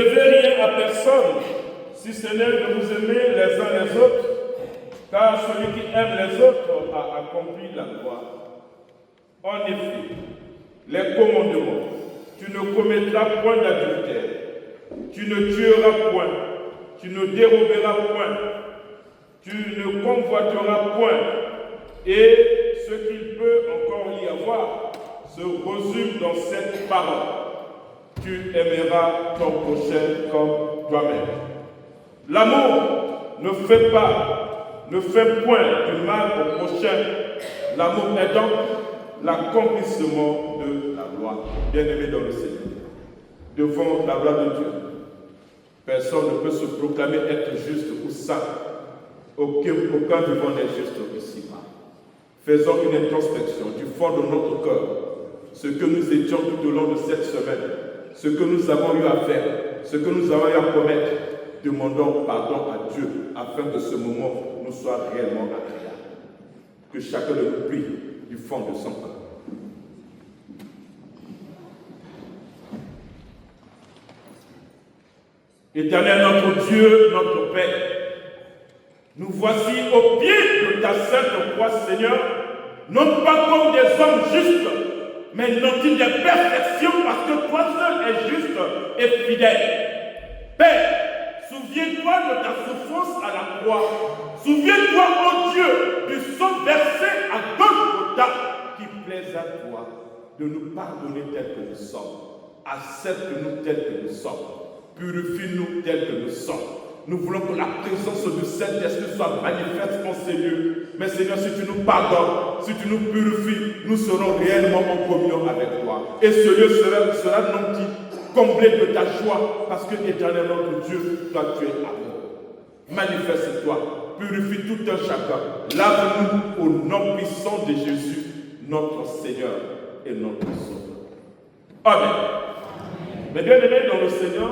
devez rien à personne, si ce n'est de vous aimer les uns les autres, car celui qui aime les autres a accompli la loi. En effet, les commandements, tu ne commettras point d'adultère, tu ne tueras point, tu ne déroberas point, tu ne convoiteras point, et ce qu'il peut encore y avoir se résume dans cette parole. Tu aimeras ton prochain comme toi-même. L'amour ne fait point du mal au prochain. L'amour est donc l'accomplissement de la loi. Bien-aimé dans le Seigneur, devant la loi de Dieu, personne ne peut se proclamer être juste ou saint. Aucun vivant n'est juste ici-bas. Faisons une introspection du fond de notre cœur, ce que nous étions tout au long de cette semaine, ce que nous avons eu à faire, ce que nous avons eu à commettre. Demandons pardon à Dieu afin que ce moment nous soit réellement agréable. Que chacun de nous prie du fond de son cœur. Éternel notre Dieu, notre Père, nous voici au pied de ta sainte croix, Seigneur, non pas comme des hommes justes, mais nantis des perfections, parce que toi seul es juste et fidèle. Père, souviens-toi de ta souffrance à la croix. Souviens-toi, ô Dieu, du sang versé à Golgotha qui plaise à toi de nous pardonner tels que nous sommes. Accepte-nous tels que nous sommes. Purifie-nous tels que nous sommes. Nous voulons que la présence du Saint-Esprit soit manifeste en ces lieux. Mais Seigneur, si tu nous pardonnes, si tu nous purifies, nous serons réellement en communion avec toi. Et ce lieu sera nanti, comblé de ta joie, parce que éternellement, notre Dieu, toi tu es amour. Manifeste-toi, purifie tout un chacun. Lave-nous au nom puissant de Jésus, notre Seigneur et notre Sauveur. Amen. Mais bien aimés dans le Seigneur,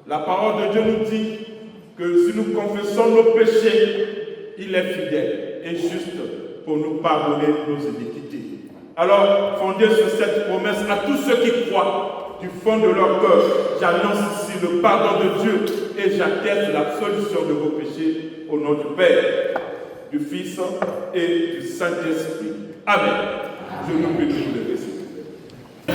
la parole de Dieu nous dit que si nous confessons nos péchés, il est fidèle et juste pour nous pardonner nos iniquités. Alors, fondé sur cette promesse, à tous ceux qui croient du fond de leur cœur, j'annonce ici le pardon de Dieu et j'atteste l'absolution de vos péchés au nom du Père, du Fils et du Saint-Esprit. Amen. Je vous prie de vous lever, s'il vous plaît.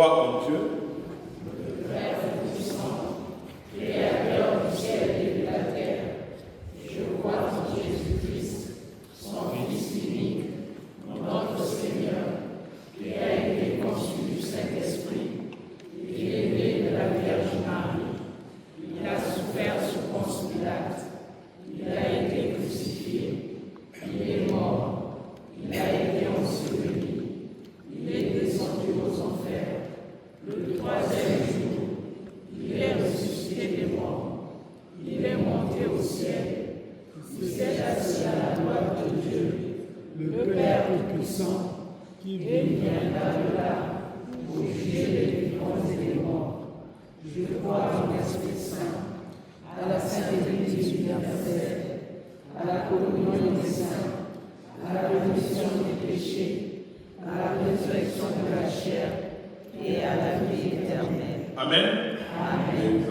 crois en Dieu, Amen. Amen.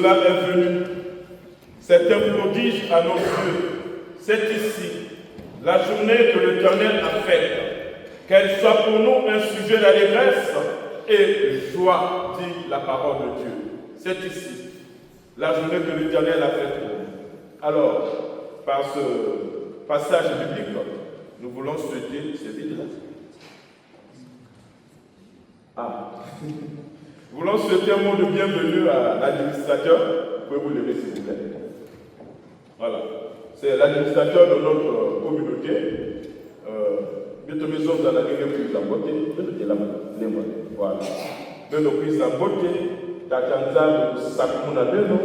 cela est venu. C'est un prodige à nos yeux. C'est ici, la journée que l'Éternel a faite. Qu'elle soit pour nous un sujet d'allégresse et joie, dit la parole de Dieu. C'est ici, la journée que l'Éternel a faite pour nous. Alors, par ce passage biblique, nous voulons souhaiter, c'est vite là. Nous voulons souhaiter un mot de bienvenue à l'administrateur. Vous pouvez vous lever s'il vous plaît. Voilà. C'est l'administrateur de notre communauté. Bientôt nous sommes dans la guerre plus en beauté. Voilà. Nous sommes plus en beauté. D'attendre de Sakumuna Beno.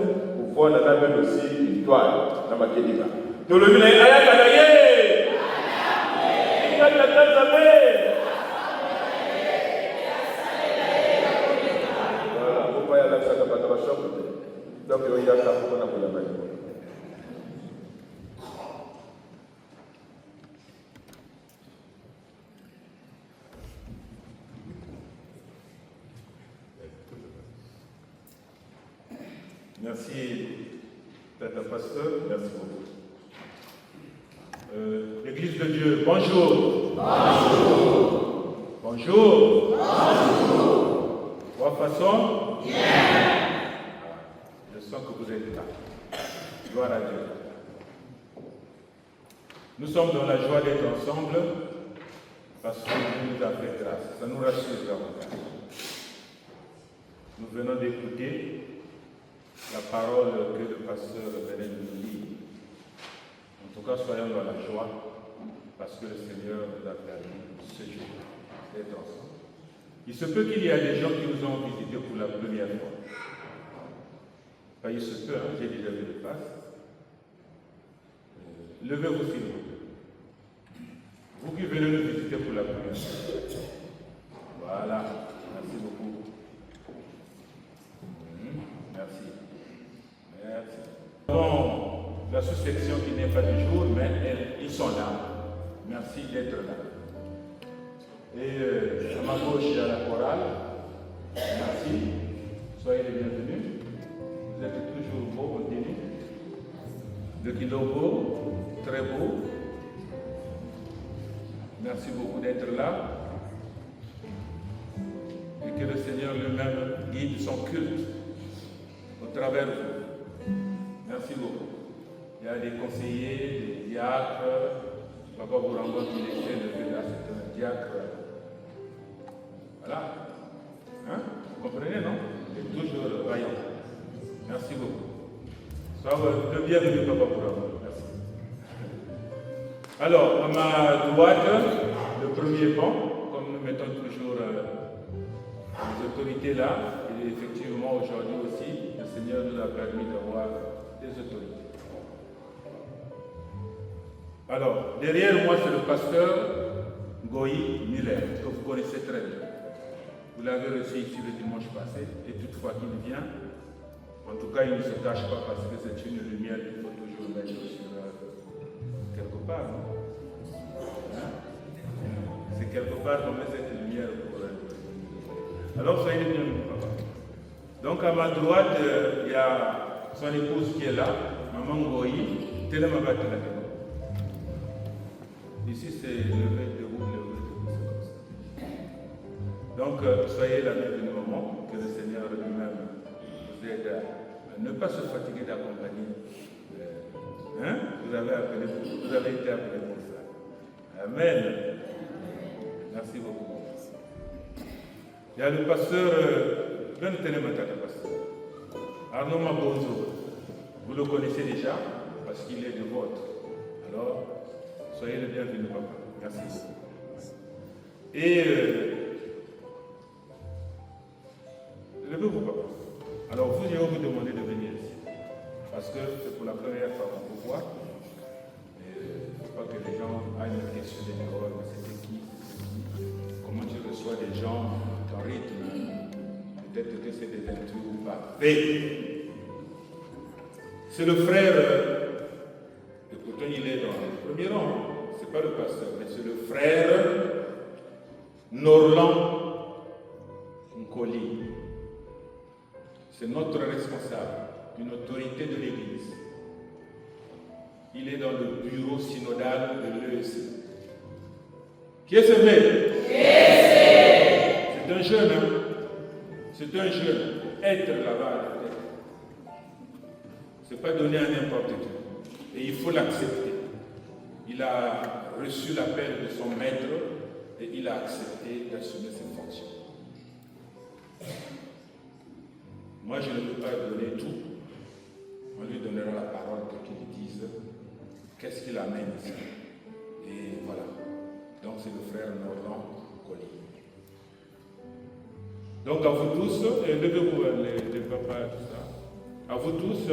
Pour voir dans la Beno aussi une toile. Dans ma kédika. Tout le monde est ayakanaye. Ayakanaye. Donc, il y a ça pour la merci, Tata Pasteur, merci beaucoup. L'Église de Dieu, bonjour. Bonjour. Bonjour. Bonjour. Trois façons. Yeah. Je sens que vous êtes là. Gloire à Dieu. Nous sommes dans la joie d'être ensemble parce que Dieu nous a fait grâce. Ça nous rassure davantage. Nous venons d'écouter la parole que le pasteur venait de nous lire. En tout cas, soyons dans la joie parce que le Seigneur nous a permis ce jour d'être ensemble. Il se peut qu'il y ait des gens qui nous ont visités pour la première fois. Enfin, il se peut, hein, j'ai déjà vu de face. Levez-vous s'il vous plaît. Vous qui venez nous visiter pour la première fois. Voilà, merci beaucoup. Merci. Merci. Bon, la sous-section qui n'est pas du jour, mais ils sont là. Merci d'être là. Et à ma gauche, il y a la chorale. Merci. Soyez les bienvenus. Vous êtes toujours beau, continue. De Kidobo, très beau. Merci beaucoup d'être là. Et que le Seigneur lui-même guide son culte au travers de vous. Merci beaucoup. Il y a des conseillers, des diacres. Papa vous rencontre, il est chef de là, c'est un diacre. Voilà. Hein? Vous comprenez, non? Il est toujours vaillant. Merci beaucoup. Sois le bienvenu, Papa Bourama. Merci. Alors, à ma droite, le premier banc, comme nous mettons toujours les autorités là, et effectivement aujourd'hui aussi, le Seigneur nous a permis d'avoir des autorités. Alors, derrière moi, c'est le pasteur Goï Miller, que vous connaissez très bien. Vous l'avez reçu ici le dimanche passé, et toutefois qu'il vient, en tout cas, il ne se cache pas parce que c'est une lumière qu'il faut toujours mettre sur quelque part. Hein? C'est quelque part qu'on met cette lumière pour alors, soyez les bienvenus, papa. Donc, à ma droite, il y a son épouse qui est là, Maman Goï, Télémabatela. Ici, c'est levé debout, c'est comme ça. Donc, soyez la bienvenue, maman, que le Seigneur lui-même vous aide à ne pas se fatiguer d'accompagner. Hein? Vous avez été appelé pour ça. Amen. Merci beaucoup. Il y a le pasteur, pasteur Arnaud Mabonzo. Vous le connaissez déjà parce qu'il est de vôtre. Alors, soyez le bienvenu, papa. Merci. Et levez-vous, papa. Alors, je vais vous demander de venir ici. Parce que c'est pour la première fois qu'on vous voit. Il ne faut pas que les gens aient une question de dire, mais c'était qui? Comment tu reçois des gens, ton rythme? Peut-être que c'est des intrus parfaits. C'est le frère, et pourtant il est dans le premier rang, ce n'est pas le pasteur, mais c'est le frère Norland Nkoli. C'est notre responsable. une autorité de l'Église. Il est dans le bureau synodal de l'EEC. Qui est ce vrai? C'est un jeune, hein? C'est un jeune. Être là-bas à la tête. Ce n'est pas donné à n'importe qui. Et il faut l'accepter. Il a reçu l'appel de son maître et il a accepté d'assumer ses fonctions. Moi, je ne peux pas donner tout. On lui donnera la parole pour qu'il dise qu'est-ce qu'il amène ici. Et voilà. Donc, c'est le frère Normand Colli. Donc, à vous tous, levez-vous les papas, tout ça. À vous tous,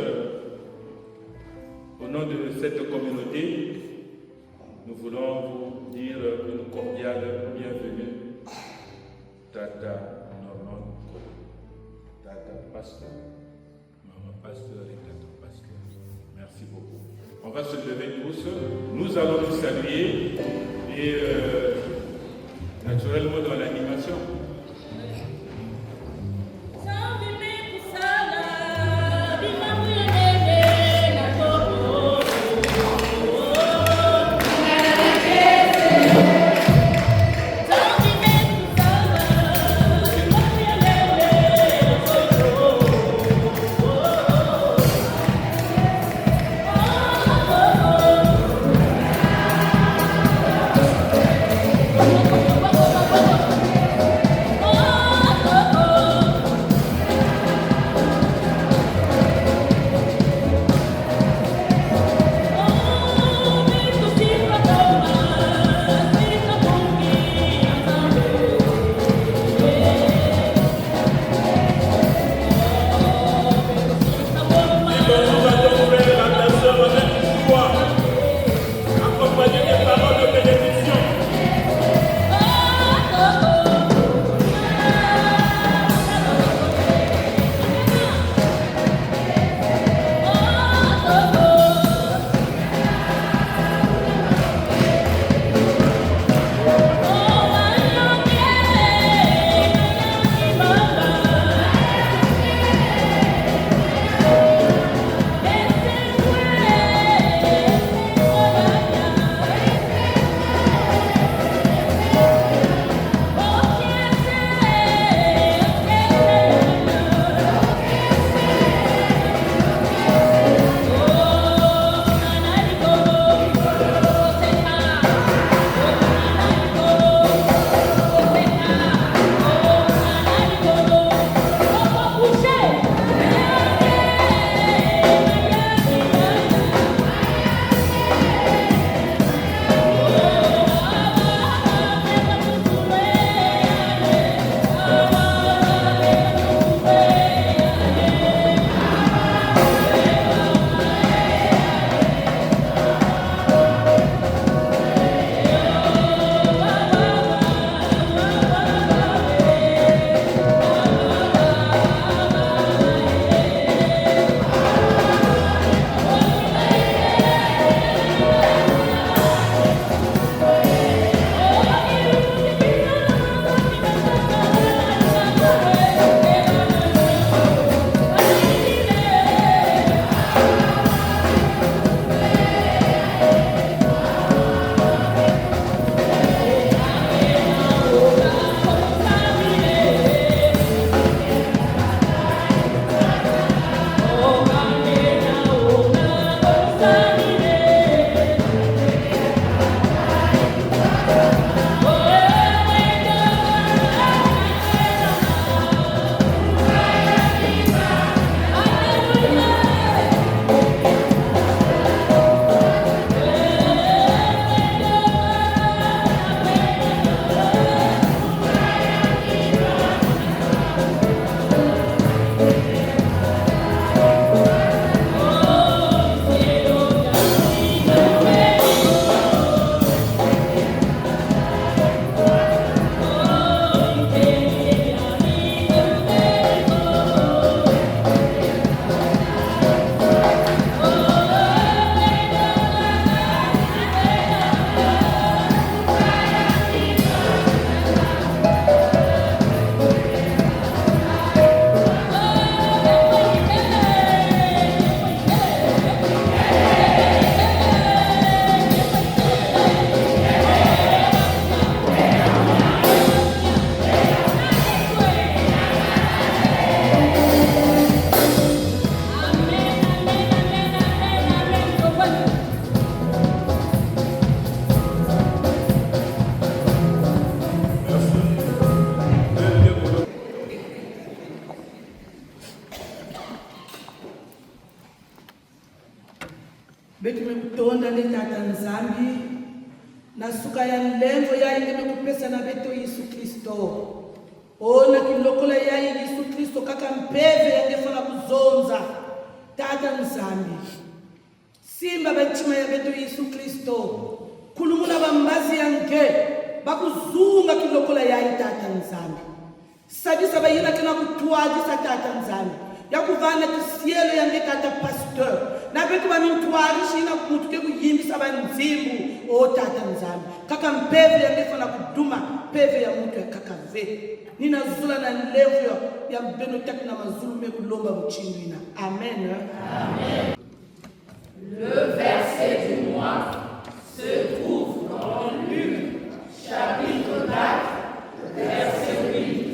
au nom de cette communauté, nous voulons vous dire une cordiale bienvenue. Tata Normand Colli. Tata Pasteur. Maman Pasteur et Tata Pasteur. Merci beaucoup. On va se lever tous. Nous allons nous saluer et naturellement dans l'animation. nzambi nasuka ya nlengo yaingene kupesa na beto Yesu Kristo ona kilokola ya Yesu Kristo kaka mpeve yangefana kuzonza tata nzambi simba benchima ya beto Yesu Kristo kulumuna bambazi yange bakuzunga kilokola ya tata nzambi sabisa bayina kina kutwajisa tata nzambi yakuvana kisielo yange tata pasteur na betu bamintwarishi na kumutuke kuyimbisa banzimbu o tata nzambi kaka mpeve yangefana kuduma peve ya mtu ya kaka ve nina zula na levo ya mbeno tatu na mazulume kulomba mchindina. Amen. Amen. Le verset du mois se trouve dans Luc, chapitre 4, verset 8.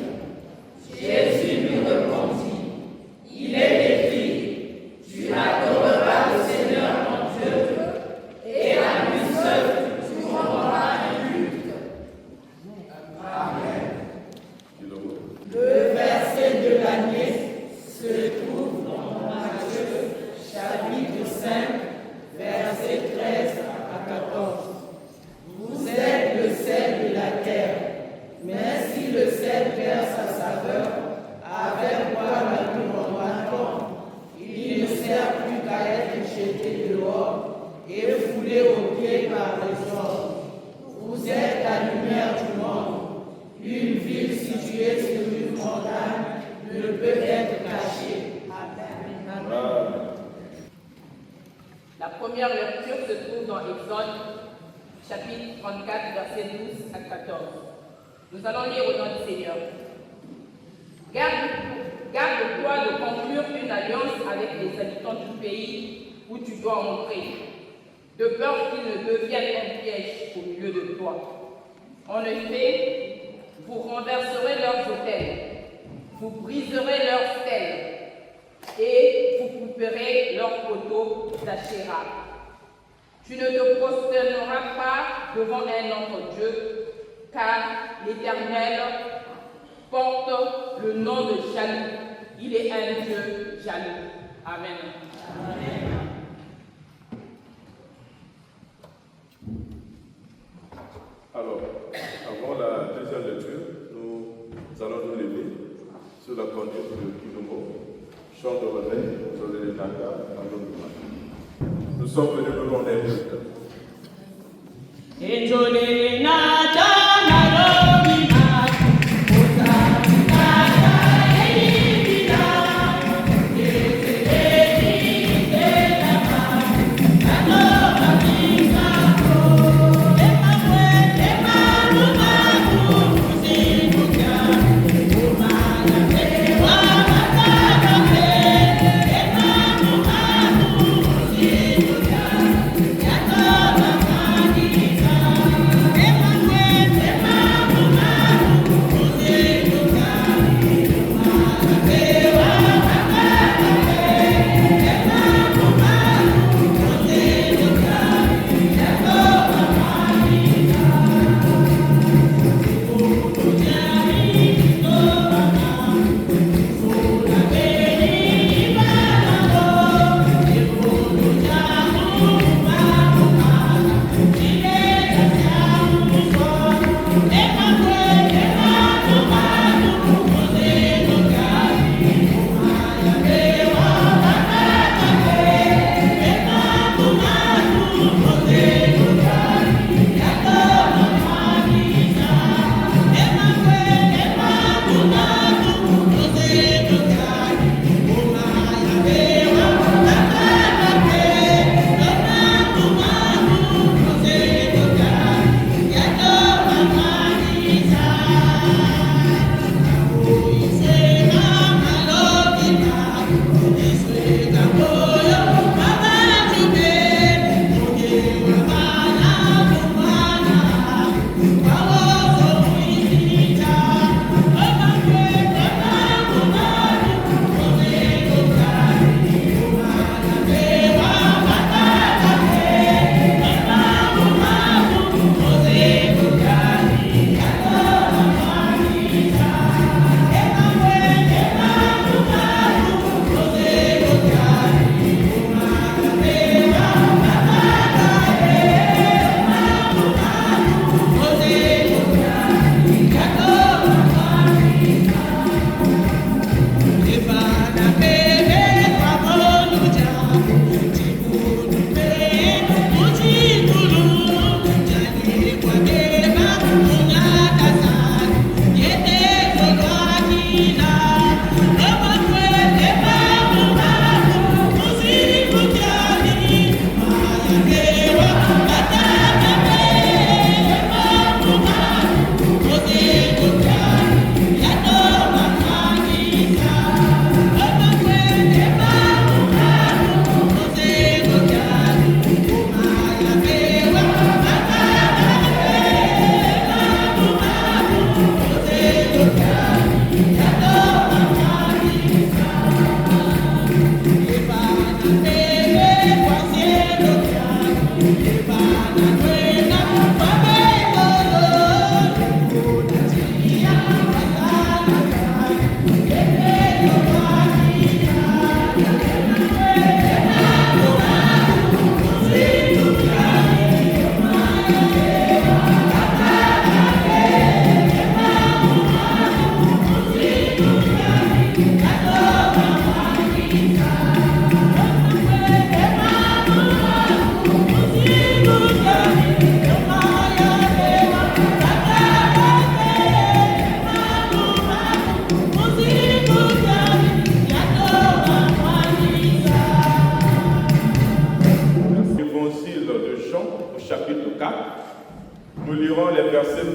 Jésus lui répondit, il est écrit, tu adoreras le Seigneur ton Dieu, et à lui seul tu rendras un culte. Amen. Le verset de l'année se trouve dans Matthieu, chapitre 5, verset 13 à 14. Vous êtes le sel de la terre, mais si le sel perd sa saveur, avec quoi la rendra-t-on? Il ne sert plus qu'à être jeté dehors et foulé aux pieds par les hommes. Vous êtes la lumière du monde. Une ville située sur une montagne ne peut être cachée. Amen. La première lecture se trouve dans Exode, chapitre 34, versets 12 à 14. Nous allons lire au nom du Seigneur. Garde-toi de conclure une alliance avec les habitants du pays où tu dois entrer, de peur qu'ils ne deviennent un piège au milieu de toi. En effet, vous renverserez leurs autels, vous briserez leurs stèles, et vous couperez leurs poteaux d'Achéra. Tu ne te prosterneras pas devant un autre Dieu, car l'Éternel porte le nom de jaloux. Il est un Dieu jaloux. Amen. Amen. Alors, avant la deuxième lecture, nous allons nous lever sur la conduite de Kilomo, chant de relais, sur les Naka, nous sommes venus le long des routes.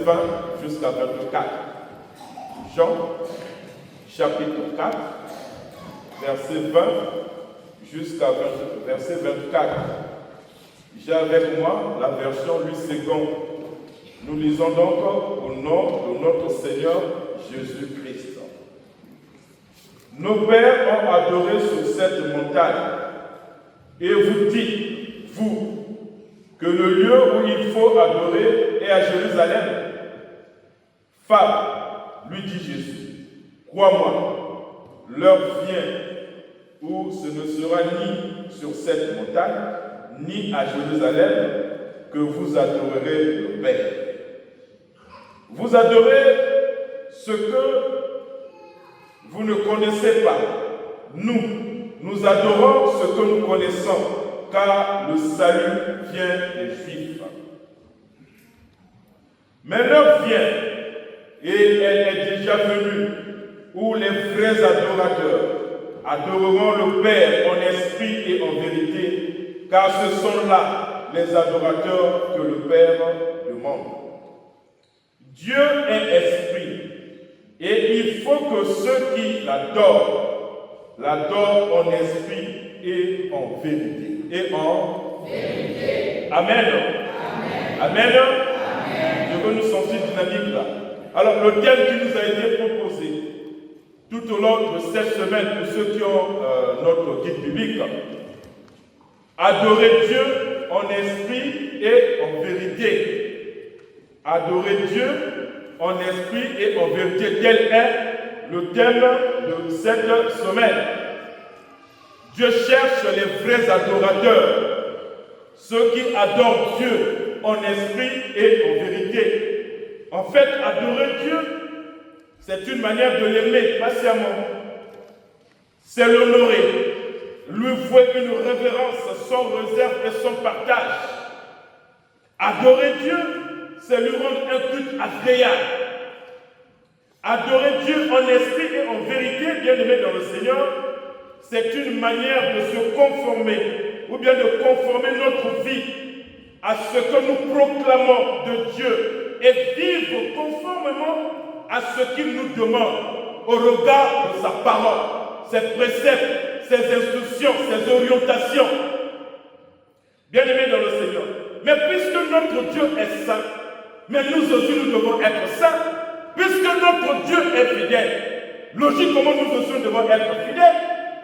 20 jusqu'à 24. Jean, chapitre 4, verset 20 jusqu'à verset 24. J'ai avec moi la version Louis II. Nous lisons donc au nom de notre Seigneur Jésus-Christ. Nos pères ont adoré sur cette montagne, et vous dites, vous, que le lieu où il faut adorer est à Jérusalem. Femme, lui dit Jésus, crois-moi, l'heure vient où ce ne sera ni sur cette montagne, ni à Jérusalem, que vous adorerez le Père. Vous adorez ce que vous ne connaissez pas. Nous adorons ce que nous connaissons, car le salut vient des Juifs. Mais l'heure vient, et elle est déjà venue, où les vrais adorateurs adoreront le Père en esprit et en vérité, car ce sont là les adorateurs que le Père demande. Dieu est esprit, et il faut que ceux qui l'adorent en esprit et en vérité. Amen. Amen. Je veux nous sentir dynamiques là. Alors, le thème qui nous a été proposé tout au long de cette semaine, pour ceux qui ont notre guide biblique, adorer Dieu en esprit et en vérité. Adorer Dieu en esprit et en vérité. Tel est le thème de cette semaine. Dieu cherche les vrais adorateurs, ceux qui adorent Dieu en esprit et en vérité. En fait, adorer Dieu, c'est une manière de l'aimer patiemment. C'est l'honorer, lui vouer une révérence sans réserve et sans partage. Adorer Dieu, c'est lui rendre un culte agréable. Adorer Dieu en esprit et en vérité, bien aimé dans le Seigneur, c'est une manière de se conformer, ou bien de conformer notre vie à ce que nous proclamons de Dieu et vivre conformément à ce qu'il nous demande au regard de sa parole, ses préceptes, ses instructions, ses orientations. Bien aimé dans le Seigneur. Mais puisque notre Dieu est saint, mais nous aussi nous devons être saints, puisque notre Dieu est fidèle, logiquement nous aussi nous devons être fidèles,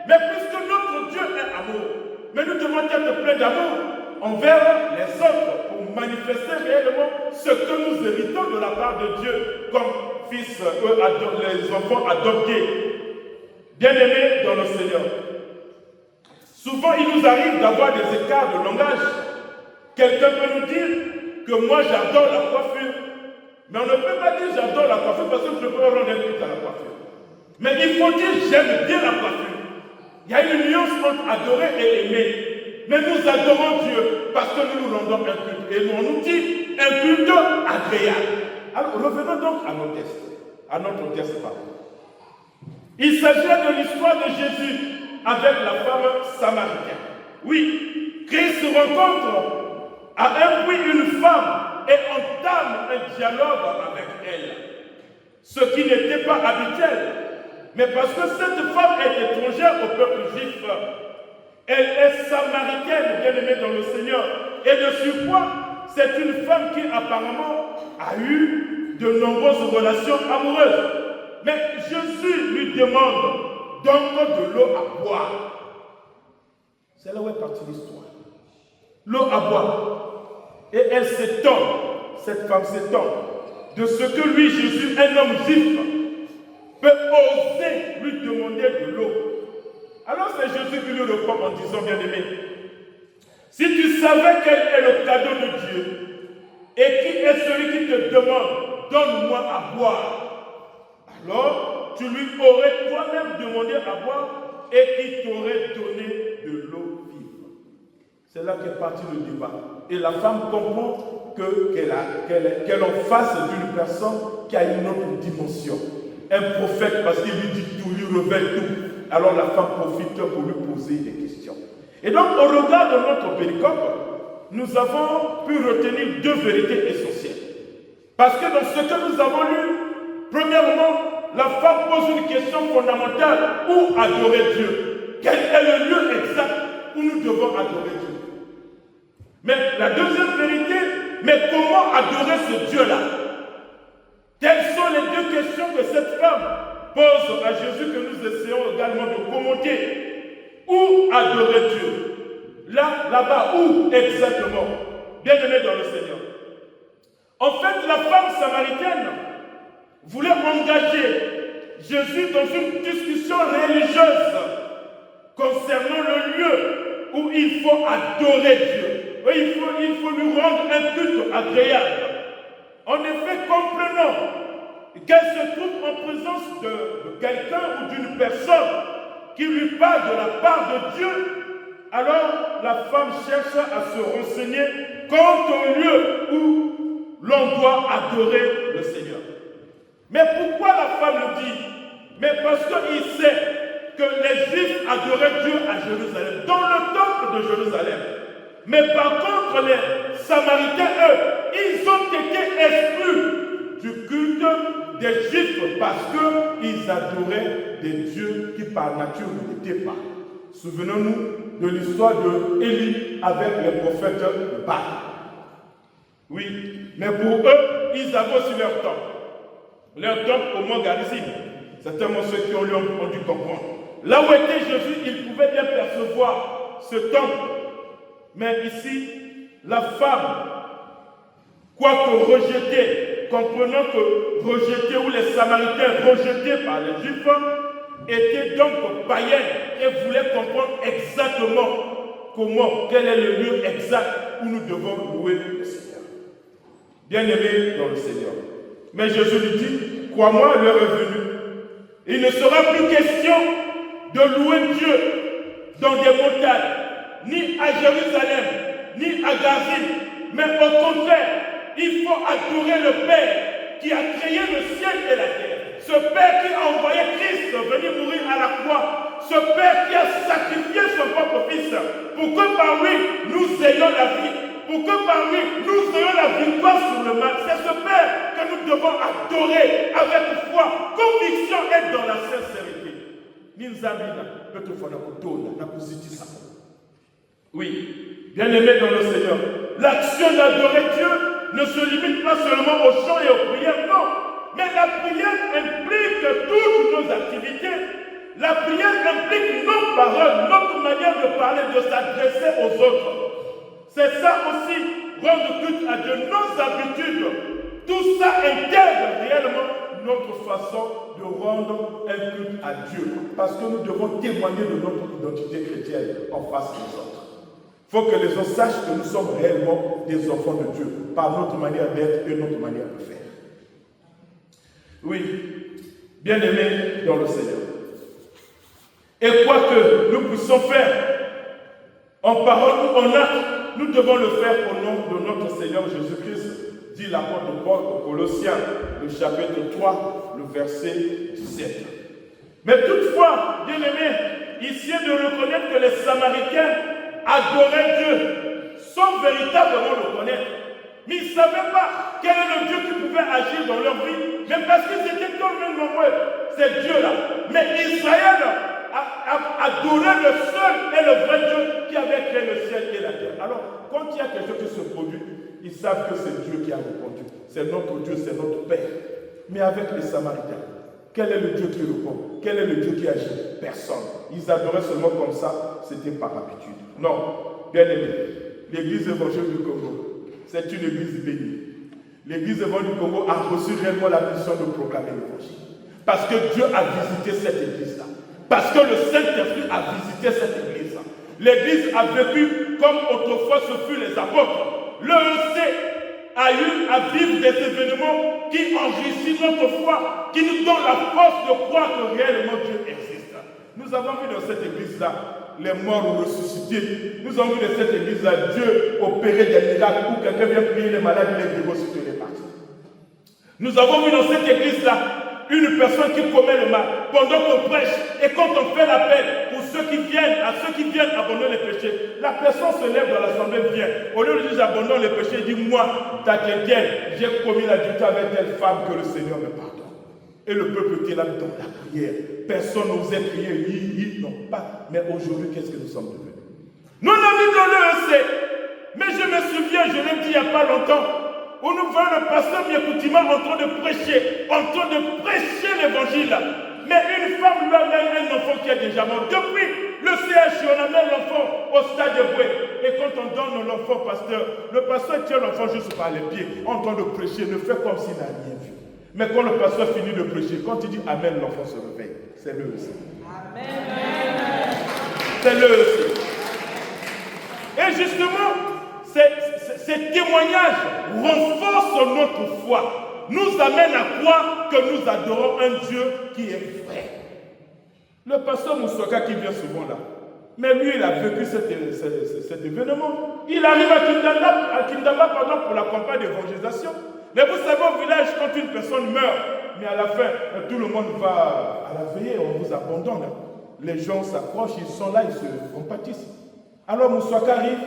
mais puisque notre Dieu est amour, mais nous devons être pleins d'amour envers les autres pour manifester réellement ce que nous héritons de la part de Dieu comme fils, les enfants adoptés. Bien-aimés dans le Seigneur. Souvent, il nous arrive d'avoir des écarts de langage. Quelqu'un peut nous dire que moi j'adore la coiffure. Mais on ne peut pas dire j'adore la coiffure parce que je ne peux pas rendre un culte à la coiffure. Mais il faut dire j'aime bien la coiffure. Il y a une nuance entre adorer et aimer. Mais nous adorons Dieu parce que nous nous rendons un culte. Et on nous dit un culte agréable. Alors revenons donc à nos tests. À notre test. Il s'agit de l'histoire de Jésus avec la femme samaritaine. Oui, Christ rencontre à un puits une femme et entame un dialogue avec elle. Ce qui n'était pas habituel. Mais parce que cette femme est étrangère au peuple juif, elle est samaritaine, bien aimée dans le Seigneur. Et de surcroît, c'est une femme qui apparemment a eu de nombreuses relations amoureuses. Mais Jésus lui demande donc de l'eau à boire. C'est là où est partie l'histoire. L'eau à boire. Et elle s'étonne, cette femme s'étonne, de ce que lui, Jésus, un homme juif, peut oser lui demander de l'eau. Alors c'est Jésus qui lui répond en disant, bien-aimé, si tu savais quel est le cadeau de Dieu, et qui est celui qui te demande, donne-moi à boire, alors tu lui aurais toi-même demandé à boire et qui t'aurait donné de l'eau vive. C'est là qu'est parti le débat. Et la femme comprend qu'elle en face d'une personne qui a une autre dimension. Un prophète, parce qu'il lui dit tout, lui révèle tout. Alors la femme profite pour lui poser des questions. Et donc, au regard de notre péricope, nous avons pu retenir deux vérités essentielles. Parce que dans ce que nous avons lu, premièrement, la femme pose une question fondamentale. Où adorer Dieu? Quel est le lieu exact où nous devons adorer Dieu? Mais la deuxième vérité, mais comment adorer ce Dieu-là? Quelles sont les deux questions que cette femme pose à Jésus que nous essayons également de commenter? Où adorer Dieu? Là-bas, où exactement? Bien-aimés dans le Seigneur. En fait, la femme samaritaine voulait engager Jésus dans une discussion religieuse concernant le lieu où il faut adorer Dieu. Il faut lui rendre un culte agréable. En effet, comprenant qu'elle se trouve en présence de quelqu'un ou d'une personne qui lui parle de la part de Dieu, alors la femme cherche à se renseigner quant au lieu où l'on doit adorer le Seigneur. Mais pourquoi la femme le dit? Mais parce qu'il sait que les Juifs adoraient Dieu à Jérusalem, dans le temple de Jérusalem. Mais par contre, les Samaritains, eux, ils ont été exclus du culte des Juifs parce qu'ils adoraient des dieux qui par nature n'étaient pas. Souvenons-nous de l'histoire de Élie avec les prophètes de Baal. Oui, mais pour eux, ils avaient aussi leur temple. Leur temple au mont Garizim. Certainement ceux qui ont lu ont dû comprendre. Là où était Jésus, ils pouvaient bien percevoir ce temple. Mais ici, la femme, quoique rejetée, comprenant que rejetée ou les Samaritains rejetés par les Juifs, étaient donc païens et voulaient comprendre exactement quel est le lieu exact où nous devons louer le Seigneur. Bien-aimés dans le Seigneur. Mais Jésus lui dit, crois-moi, l'heure est venue. Il ne sera plus question de louer Dieu dans des montagnes, ni à Jérusalem, ni à Garizim, mais au contraire, il faut adorer le Père qui a créé le ciel et la terre. Ce Père qui a envoyé Christ venir mourir à la croix. Ce Père qui a sacrifié son propre Fils pour que par lui nous ayons la vie, pour que par lui nous ayons la victoire sur le mal. C'est ce Père que nous devons adorer avec foi, conviction et dans la sincérité. Oui, bien-aimés dans le Seigneur, l'action d'adorer Dieu ne se limite pas seulement aux chants et aux prières, non. Mais la prière implique toutes nos activités. La prière implique nos paroles, notre manière de parler, de s'adresser aux autres. C'est ça aussi, rendre culte à Dieu, nos habitudes. Tout ça intègre réellement notre façon de rendre un culte à Dieu. Parce que nous devons témoigner de notre identité chrétienne en face des autres. Il faut que les autres sachent que nous sommes réellement des enfants de Dieu par notre manière d'être et notre manière de faire. Oui, bien-aimés dans le Seigneur. Et quoi que nous puissions faire en parole ou en acte, nous devons le faire au nom de notre Seigneur Jésus-Christ, dit l'apôtre Paul aux Colossiens, le chapitre 3, le verset 17. Mais toutefois, bien-aimés, ici de reconnaître que les Samaritains adoraient Dieu sans véritablement le connaître. Mais ils ne savaient pas quel est le Dieu qui pouvait agir dans leur vie, même parce qu'ils étaient quand même nombreux, ces dieux-là. Mais Israël adorait le seul et le vrai Dieu qui avait créé le ciel et la terre. Alors, quand il y a quelque chose qui se produit, ils savent que c'est Dieu qui a répondu. C'est notre Dieu, c'est notre Père. Mais avec les Samaritains, quel est le Dieu qui répond? Quel est le Dieu qui agit? Personne. Ils adoraient seulement comme ça, c'était par habitude. Non, bien aimé, l'église évangélique du Congo, c'est une église bénie. L'église évangélique du Congo a reçu réellement la mission de proclamer l'évangile. Parce que Dieu a visité cette église-là. Parce que le Saint-Esprit a visité cette église. L'église a vécu comme autrefois ce fut les apôtres. L'EEC a eu à vivre des événements qui enrichissent notre foi, qui nous donnent la force de croire que réellement Dieu existe. Nous avons vu dans cette église-là les morts ressuscités. Nous avons vu dans cette église-là Dieu opérer des miracles où quelqu'un vient prier les malades, les ressuscités, les partis. Nous avons vu dans cette église-là une personne qui commet le mal pendant qu'on prêche et quand on fait l'appel pour ceux qui viennent abandonner les péchés. La personne se lève dans l'assemblée, vient. Au lieu de dire j'abandonne les péchés, il dit moi, t'inquiète, j'ai commis l'adultère avec telle femme que le Seigneur me pardonne. Et le peuple qui est là dans la prière, personne n'osait prier, non pas. Mais aujourd'hui, qu'est-ce que nous sommes devenus? Nous n'avons dans l'EEC, mais je me souviens, je l'ai dit il n'y a pas longtemps, où nous voyons le pasteur Miekoutima en train de prêcher l'évangile. Mais une femme lui a un enfant qui est déjà mort. Depuis le CHU, on amène l'enfant au stade de Boué. Et quand on donne l'enfant au pasteur, le pasteur tient l'enfant juste par les pieds, en train de prêcher, ne fait comme s'il n'a rien vu. Mais quand le pasteur finit de prêcher, quand il dit Amen, l'enfant se réveille. C'est le aussi. Amen. C'est le aussi. Et justement, ces témoignages renforcent notre foi. Nous amène à croire que nous adorons un Dieu qui est vrai. Le pasteur Moussaka qui vient souvent là, mais lui il a vécu cet événement. Il arrive à Kindamba pour la campagne d'évangélisation. Mais vous savez au village quand une personne meurt, mais à la fin tout le monde va à la veillée, on vous abandonne. Les gens s'approchent, ils sont là, ils se compatissent. Alors Moussaka arrive,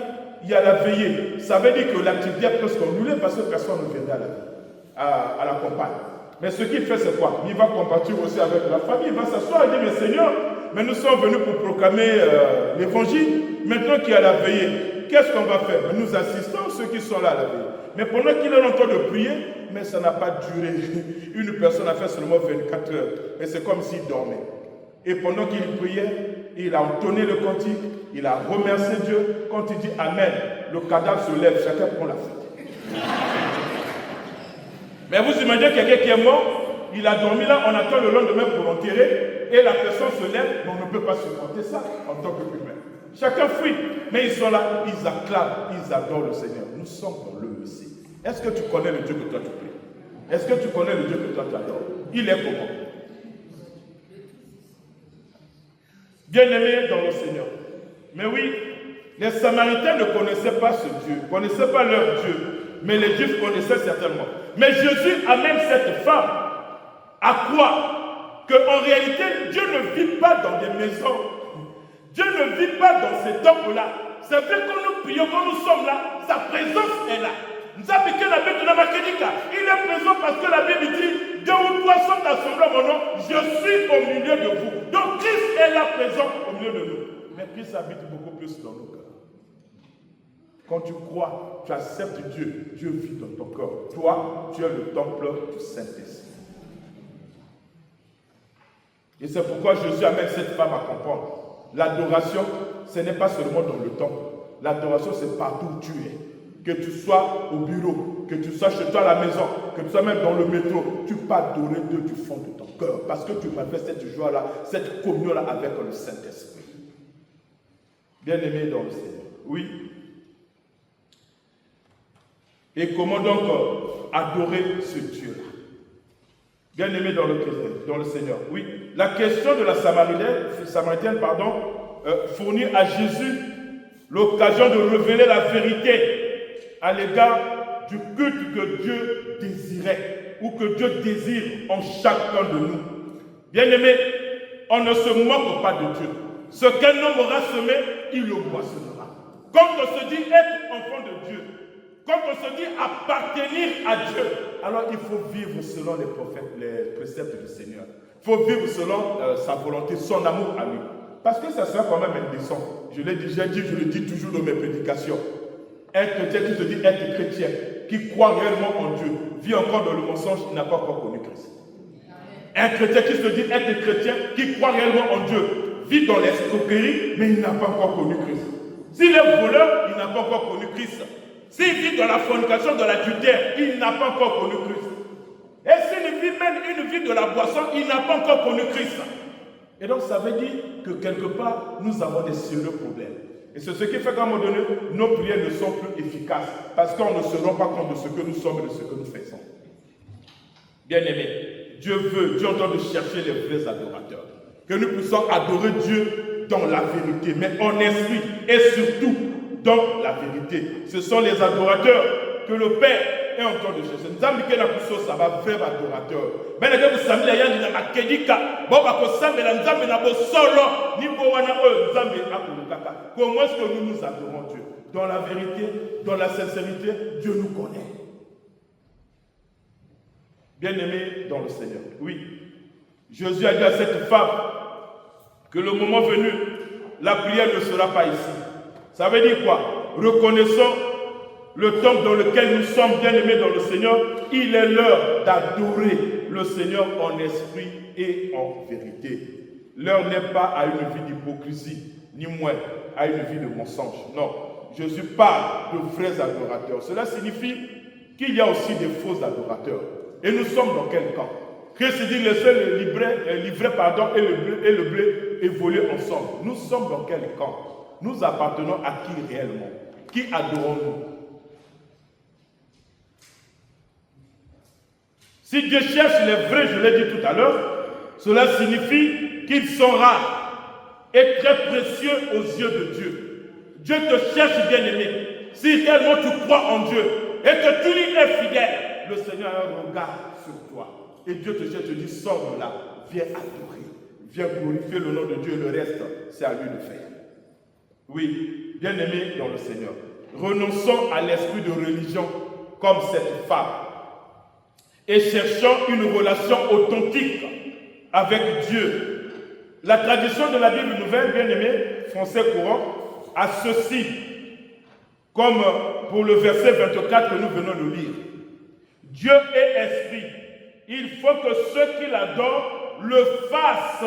il y a la veillée. Ça veut dire que l'activité est presque annulée parce que personne ne viendra à la veillée. À la campagne. Mais ce qu'il fait, c'est quoi? Il va compatir aussi avec la famille, il va s'asseoir et dire, mais Seigneur, mais nous sommes venus pour proclamer l'évangile, maintenant qu'il y a la veillée, qu'est-ce qu'on va faire? Nous assistons ceux qui sont là à la veillée. Mais pendant qu'il est en train de prier, mais ça n'a pas duré. Une personne a fait seulement 24 heures, et c'est comme s'il dormait. Et pendant qu'il priait, il a entonné le cantique, il a remercié Dieu. Quand il dit Amen, le cadavre se lève, chacun prend la fête. Mais vous imaginez quelqu'un qui est mort, il a dormi là, on attend le lendemain pour l'enterrer, et la personne se lève, mais on ne peut pas supporter ça en tant qu'humain. Chacun fuit, mais ils sont là, ils acclament, ils adorent le Seigneur. Nous sommes dans l'EEC. Est-ce que tu connais le Dieu que toi tu pries? Est-ce que tu connais le Dieu que toi tu adores? Il est comment? Bien-aimés dans le Seigneur. Mais oui, les Samaritains ne connaissaient pas ce Dieu, ne connaissaient pas leur Dieu, mais les Juifs connaissaient certainement. Mais Jésus amène cette femme à croire qu'en réalité, Dieu ne vit pas dans des maisons. Dieu ne vit pas dans ces temples-là. C'est vrai quand nous prions, quand nous sommes là, sa présence est là. Il est présent parce que la Bible dit, 2 ou 3 sont assemblés à mon nom, je suis au milieu de vous. Donc Christ est là présent au milieu de nous. Mais Christ habite beaucoup plus dans nos cœurs. Quand tu crois, tu acceptes Dieu, Dieu vit dans ton corps. Toi, tu es le temple du Saint-Esprit. Et c'est pourquoi Jésus amène cette femme à comprendre. L'adoration, ce n'est pas seulement dans le temple. L'adoration, c'est partout où tu es. Que tu sois au bureau, que tu sois chez toi à la maison, que tu sois même dans le métro, tu peux adorer Dieu du fond de ton cœur. Parce que tu m'as fait cette joie-là, cette communion-là avec le Saint-Esprit. Bien-aimé dans le Seigneur. Oui. Et comment donc adorer ce Dieu-là? Bien-aimé dans le Seigneur. Oui. La question de la Samaritaine, fournit à Jésus l'occasion de révéler la vérité à l'égard du culte que Dieu désirait ou que Dieu désire en chacun de nous. Bien-aimés, on ne se moque pas de Dieu. Ce qu'un homme aura semé, il le moissonnera. Quand on se dit être enfant de Dieu, quand on se dit appartenir à Dieu, alors il faut vivre selon les prophètes, les préceptes du Seigneur. Il faut vivre selon sa volonté, son amour à lui. Parce que ça sera quand même indécent. Je le dis toujours dans mes prédications. Un chrétien qui se dit être chrétien, qui croit réellement en Dieu, vit encore dans le mensonge, il n'a pas encore connu Christ. Un chrétien qui se dit être chrétien, qui croit réellement en Dieu, vit dans l'escroquerie, mais il n'a pas encore connu Christ. S'il est voleur, il n'a pas encore connu Christ. S'il vit dans la fornication, dans l'adultère, il n'a pas encore connu Christ. Et s'il vit même une vie de la boisson, il n'a pas encore connu Christ. Et donc ça veut dire que quelque part, nous avons des sérieux problèmes. Et c'est ce qui fait qu'à un moment donné, nos prières ne sont plus efficaces. Parce qu'on ne se rend pas compte de ce que nous sommes et de ce que nous faisons. Bien-aimés, Dieu est en train de chercher les vrais adorateurs. Que nous puissions adorer Dieu dans la vérité, mais en esprit et surtout dans la vérité. Ce sont les adorateurs que le Père est en train de chercher. Nzambi ke na kuso ça va vrai adorateur. Mais na ke sambela yangi na makedika, bo ba ko sambela Nzambi na bo solo, ni bo wana o Nzambi akulukaka. Comment est-ce que nous nous adorons Dieu? Dans la vérité, dans la sincérité, Dieu nous connaît. Bien-aimé dans le Seigneur. Oui. Jésus a dit à cette femme que le moment venu, la prière ne sera pas ici. Ça veut dire quoi? Reconnaissons le temps dans lequel nous sommes bien-aimés dans le Seigneur. Il est l'heure d'adorer le Seigneur en esprit et en vérité. L'heure n'est pas à une vie d'hypocrisie, ni moins à une vie de mensonge. Non. Jésus parle de vrais adorateurs. Cela signifie qu'il y a aussi des faux adorateurs. Et nous sommes dans quel camp? Christ dit laissez le livret et le blé évoluer ensemble. Nous sommes dans quel camp? Nous appartenons à qui réellement? Qui adorons-nous? Si Dieu cherche les vrais, je l'ai dit tout à l'heure, cela signifie qu'ils sont rares et très précieux aux yeux de Dieu. Dieu te cherche, bien-aimé. Si réellement tu crois en Dieu et que tu lui es fidèle, le Seigneur a un regard sur toi. Et Dieu te cherche, te dit, sors de là, viens adorer, viens glorifier le nom de Dieu, le reste, c'est à lui de faire. Oui, bien-aimé dans le Seigneur, renonçons à l'esprit de religion comme cette femme et cherchons une relation authentique avec Dieu. La tradition de la Bible nouvelle, bien-aimé, français courant, a ceci, comme pour le verset 24 que nous venons de lire. Dieu est esprit. Il faut que ceux qui l'adorent le fassent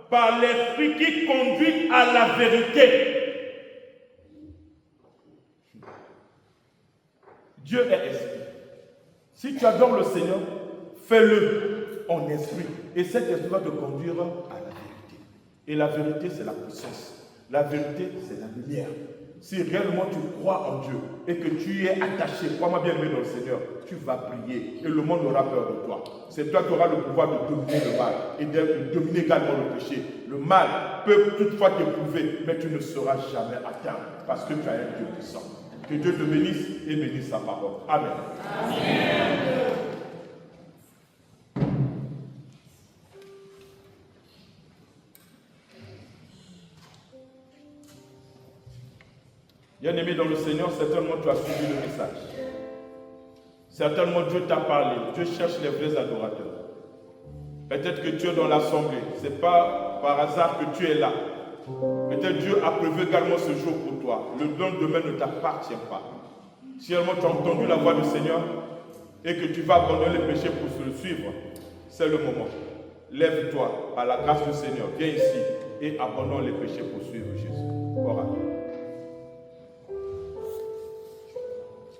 par l'esprit qui conduit à la vérité. Dieu est esprit. Si tu adores le Seigneur, fais-le en esprit. Et cet esprit va te conduire à la vérité. Et la vérité, c'est la puissance. La vérité, c'est la lumière. Si réellement tu crois en Dieu et que tu es attaché, crois-moi bien aimé dans le Seigneur, tu vas prier et le monde aura peur de toi. C'est toi qui auras le pouvoir de dominer le mal et de dominer également le péché. Le mal peut toutefois t'éprouver, mais tu ne seras jamais atteint parce que tu as un Dieu puissant. Que Dieu te bénisse et bénisse sa parole. Amen. Amen. Bien-aimé dans le Seigneur, certainement tu as suivi le message. Certainement Dieu t'a parlé. Dieu cherche les vrais adorateurs. Peut-être que tu es dans l'assemblée. Ce n'est pas par hasard que tu es là. Peut-être Dieu a prévu également ce jour pour toi. Le lendemain ne t'appartient pas. Si réellement tu as entendu la voix du Seigneur et que tu vas abandonner les péchés pour le suivre, c'est le moment. Lève-toi par la grâce du Seigneur. Viens ici et abandonne les péchés pour suivre Jésus. Voilà.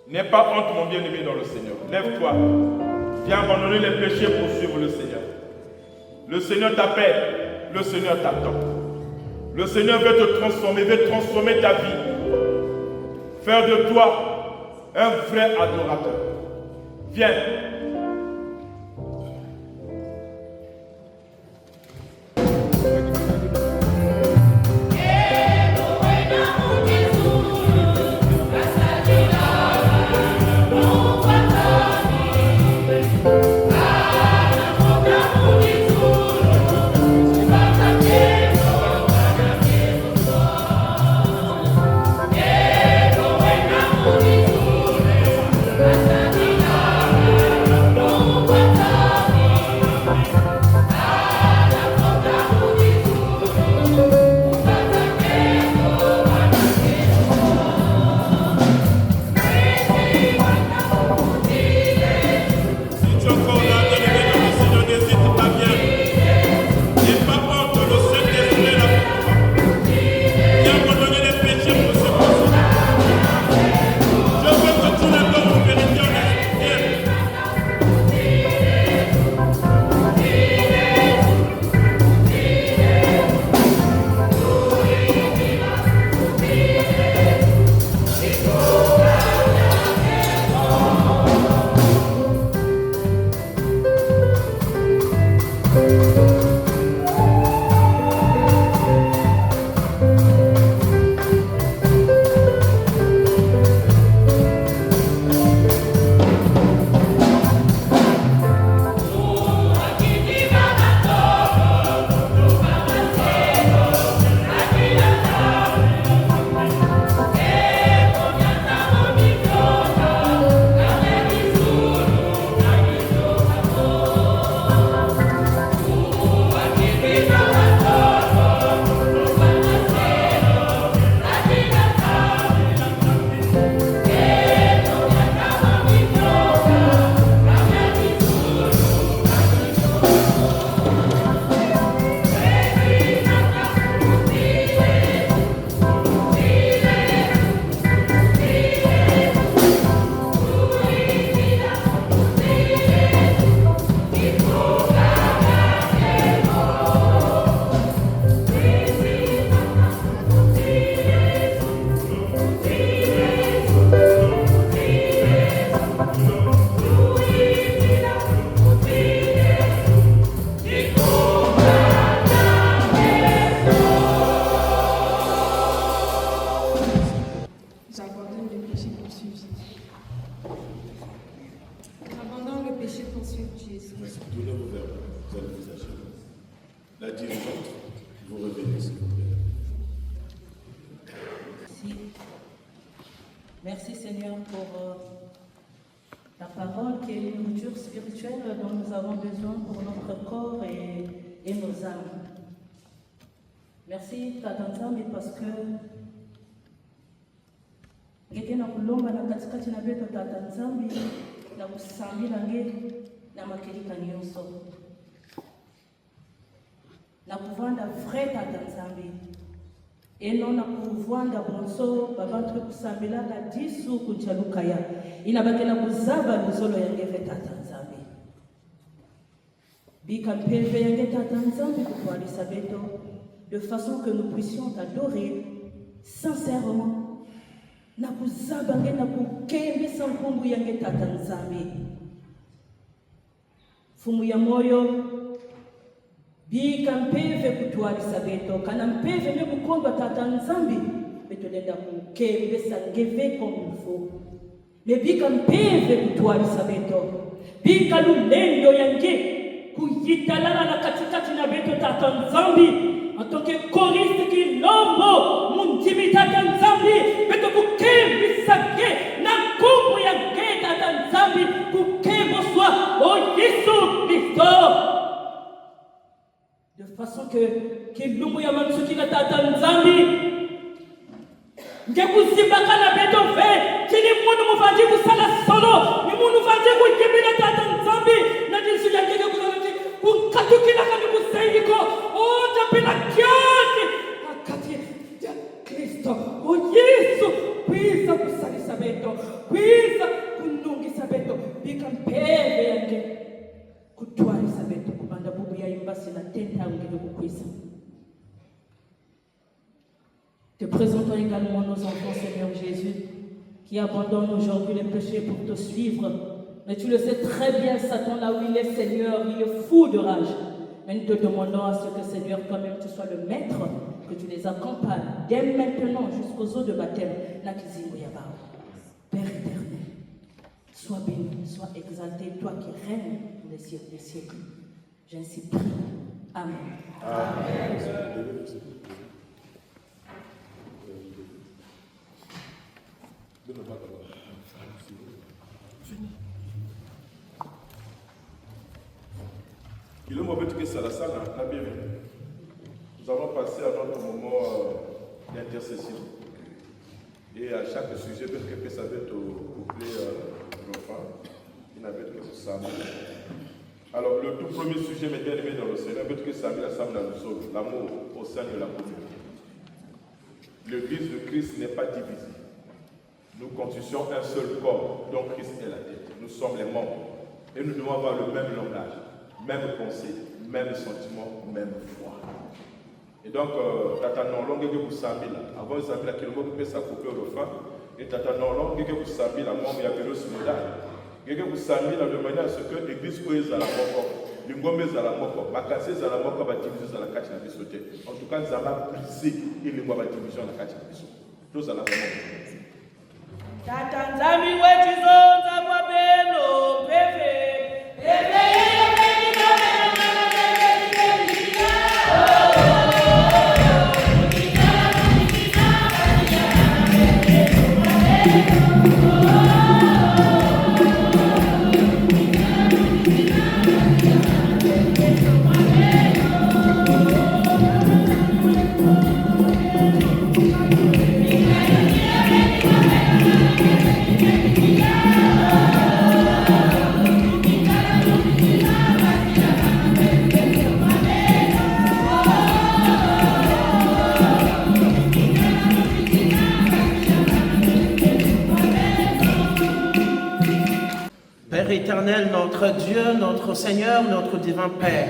N'aie pas honte, mon bien-aimé dans le Seigneur. Lève-toi. Viens abandonner les péchés pour suivre le Seigneur. Le Seigneur t'appelle. Le Seigneur t'attend. Le Seigneur veut te transformer, veut transformer ta vie. Faire de toi un vrai adorateur. Viens. Amen. Merci Seigneur pour ta parole qui est une nourriture spirituelle dont nous avons besoin pour notre corps et nos âmes. Merci Tata Nzambe parce que ngeke na kulomba na katikati na beto Tata Nzambe na kusambila nge na makelika nyonso na kuvanda vrai Tata Nzambe eno na kuvanda bonso babantu kusambila la disu kuchalukaya inabakela kuzaba luzolo yange Tata Nzambe bika mpeve yange Tata Nzambe kutwalisa beto de façon que nous puissions t'adorer sincèrement. Na kuzaba nge na kukembisa nkumbu yange Tata Nzambe. Fumu ya moyo bika mpeve kutwalisa beto kana mpeve me kukondwa Tata Nzambe beto lenda kukembisa ngeve comme il faut. Me bika mpeve kutwalisa beto bika lulendo yange kuyitalala na katikati na beto Tata Nzambe. En tant que choriste qui l'ombo, mon timita Nzambi, mais que vous kembi sake, na kumbu ya geta Nzambi, vous kembo soit, oh Yesu Christo. De façon que l'ombo ya mansuki na Tata Nzambi, nge kuzimbaka na beto fe, chini munu mufandi kusala solo, ni munu fandi kujimbi na Tata Nzambi, na jinsu ya kike kuzalati, kukatukina kani kusayiko, oh tapila kiasi, akati ya Kristo, oh Yesu, kwisa kusalisa beto, kwisa kunungisa beto, bika mpeve yange, kutwalisa beto, kubanda bubu ya imbasi na tenta ungebe kukwisa. Te présentons également nos enfants, Seigneur Jésus, qui abandonnent aujourd'hui les péchés pour te suivre. Mais tu le sais très bien, Satan, là où il est, Seigneur, il est fou de rage. Mais nous te demandons à ce que, Seigneur, toi-même, tu sois le maître, que tu les accompagnes dès maintenant jusqu'aux eaux de baptême. Père éternel, sois béni, sois exalté, toi qui règnes pour les siècles des siècles. J'ainsi prie. Amen. Amen. Il est mauvais que ça, la bienvenue. Nous allons passer à notre moment d'intercession. Et à chaque sujet, peut-être que ça va être couplé l'enfant. Il n'a pas que ça. Alors, le tout premier sujet, mais bien aimé dans le Seigneur, peut-être que ça va l'assemblée dans le sol, l'amour au sein de la communauté. L'église de Christ n'est pas divisée. Nous constituons un seul corps, dont Christ est la tête. Nous sommes les membres. Et nous devons avoir le même langage, même pensée, même sentiment, même foi. Et donc, Tata Nolong, vous savez là, avant vous savez là, qu'il peut s'accoupler au refrain, et Tata Nolong, vous savez là, membre de la synodale, vous savez là, de manière à ce que l'église peut à la mort, l'ingombe à la mort, ma cassée à la mort, va diviser à la carte de la bisoté. En tout cas, ça va briser et l'ingombe va diviser à la carte de la bisoté. Tous à la mort. Tata Nzambi wetizonza kwa beno pepe pepe Éternel, notre Dieu, notre Seigneur, notre divin Père,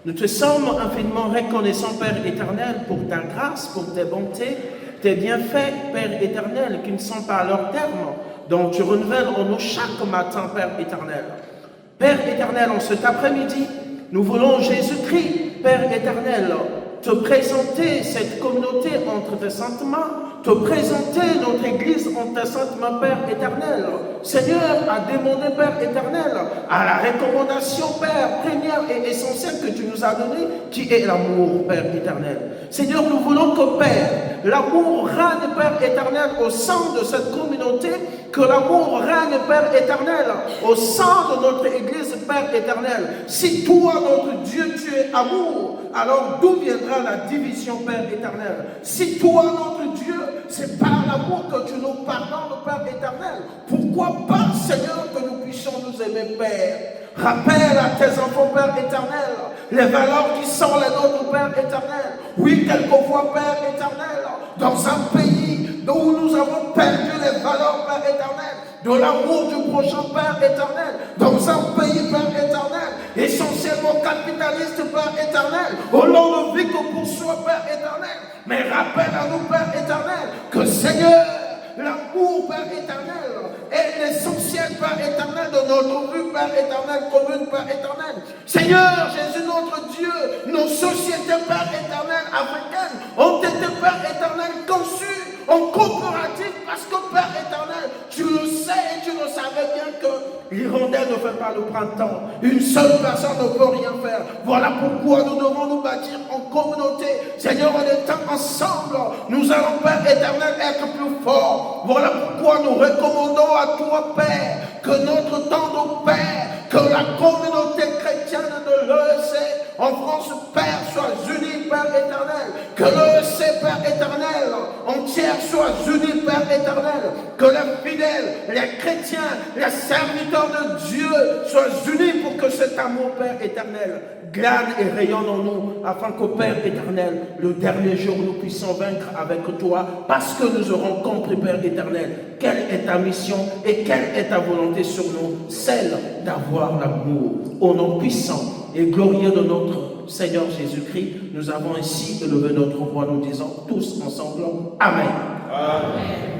nous te sommes infiniment reconnaissants, Père éternel, pour ta grâce, pour tes bontés, tes bienfaits, Père éternel, qui ne sont pas à leur terme, dont tu renouvelles en nous chaque matin, Père éternel. Père éternel, en cet après-midi, nous voulons Jésus-Christ, Père éternel, te présenter cette communauté entre tes saintes mains, te présenter notre Église entre tes saintes mains, Père éternel. Seigneur, à demander, Père éternel, à la recommandation, Père, première et essentielle que tu nous as donnée, qui est l'amour, Père éternel. Seigneur, nous voulons que, Père, l'amour règne, Père éternel, au sein de cette communauté, que l'amour règne, Père éternel, au sein de notre Église, Père éternel. Si toi, notre Dieu, tu es amour, alors d'où viendra la division, Père éternel? Si toi, notre Dieu, c'est par l'amour que tu nous pardonnes, Père éternel, pourquoi pas, Seigneur, que nous puissions nous aimer, Père? Rappelle à tes enfants, Père éternel, les valeurs qui sont les nôtres, Père éternel. Oui, quelquefois, Père éternel, dans un pays où nous avons perdu les valeurs, Père éternel, de l'amour du prochain, Père éternel, dans un pays, Père éternel, essentiellement capitaliste, Père éternel, au long de vie que poursuit, Père éternel. Mais rappelle à nous, Père éternel, que Seigneur, l'amour, Père éternel, est l'essentiel, Père éternel, de notre vie, Père éternel, commune, Père éternel. Seigneur, Jésus, notre Dieu, nos sociétés, Père éternel, africaines, ont été, Père éternel, conçues en coopérative, parce que, Père éternel, tu le sais et tu le savais bien que l'hirondelle ne fait pas le printemps. Une seule personne ne peut rien faire. Voilà pourquoi nous devons nous bâtir en communauté. Seigneur, en étant ensemble, nous allons, Père éternel, être plus forts. Voilà pourquoi nous recommandons à toi, Père, que notre temps de Père, que la communauté chrétienne de l'EEC en France, Père, soit unie, Père éternel. Que l'EEC, Père éternel, entière soit unie, Père éternel. Que les fidèles, les chrétiens, les serviteurs de Dieu soient unis pour que cet amour, Père éternel, glane et rayonne en nous, afin qu'au Père éternel, le dernier jour, nous puissions vaincre avec toi, parce que nous aurons compris, Père éternel, quelle est ta mission et quelle est ta volonté sur nous, celle d'avoir l'amour. Au nom puissant et glorieux de notre Seigneur Jésus-Christ, nous avons ainsi élevé notre voix, nous disons tous ensemble, Amen. Amen.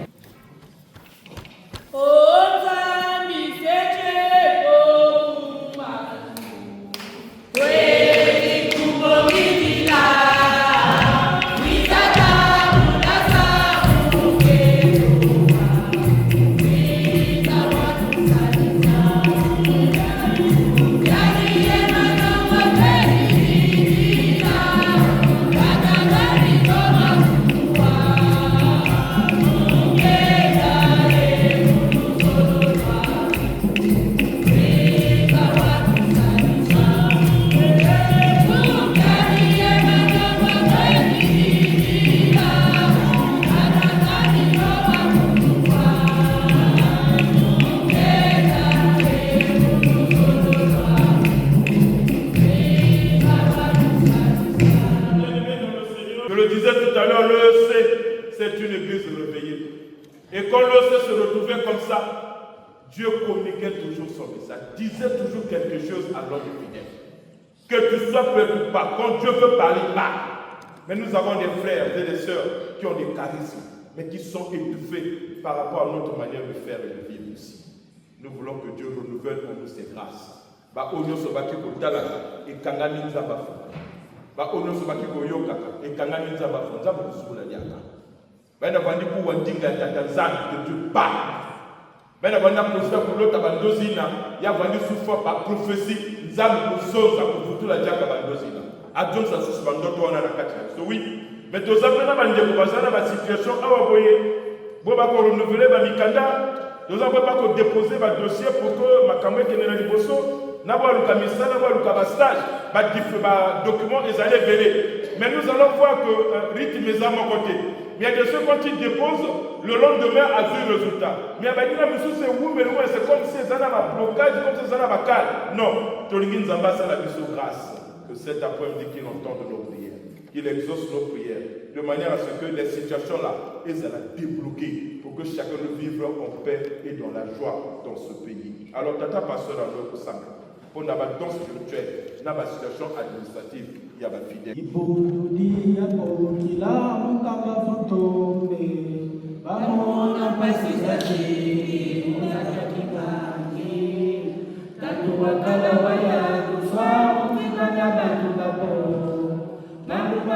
Dieu communiquait toujours son message, disait toujours quelque chose à l'homme fidèle. Que tu sois peuple pas, quand Dieu veut parler, pas. Mais nous avons des frères et des sœurs qui ont des charismes, mais qui sont étouffés par rapport à notre manière de faire et de vivre aussi. Nous voulons que Dieu renouvelle pour nous ses grâces. Ba onyo sobaki ko talaka et kangani nzaba fo. Ba onyo sobaki ko yokaka et kangani nzaba fo. Nzaba kusula yaka. Ba na bandi ku wandinga tatazana de Dieu pas. Mais la bonne apostole pour l'autre bandozina, il y a vendu sous foi par prophétie, nzam kusoza kuvutu la jaka bandozina. Adjon sa sous bandoto on a la quatre. So oui, mais tous après na bande ko bazana ba situation awa boye. Bo ba ko renouveler ba mikanda, nous avons pas ko déposer ba dossier pour que makamwe kene na liboso, na ba luka misala ba luka ba stage, ba document les années venir. Mais nous allons voir que rythme mes à mon côté. Mais il y a des choses quand ils déposent, le lendemain a vu le résultat. Mais il y a des choses c'est comme si ça n'a pas blocage, comme si ça n'a pas calme. Non, Tolingin Zamba, c'est la mission grâce. Que cet après-midi qu'il entende nos prières, qu'il exauce nos prières, de manière à ce que les situations-là, elles allaient débloquer pour que chacun vive en paix et dans la joie dans ce pays. Alors, Tata Pasteur à nous, Samuel. Pour la don spirituel, dans la situation administrative, il y a des fidèles. Mambo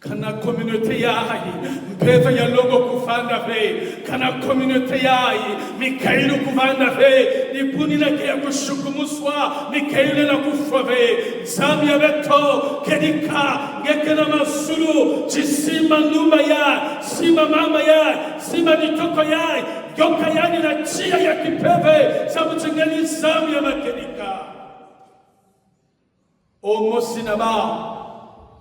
Kana communauté yai, mpeva ya logo kufanda fe, kana communauté yai, Mikailu kuvanda fe, ni puni na kia kushukumuswa, Mikailu na kufave, Zamia beto, kedika, ngekena masulu, chisima numba yai, sima mama yai, sima ditoko yai, yoka yani na chia ya kipeve, samuchengeni Zamia makedika. Omo sinaba,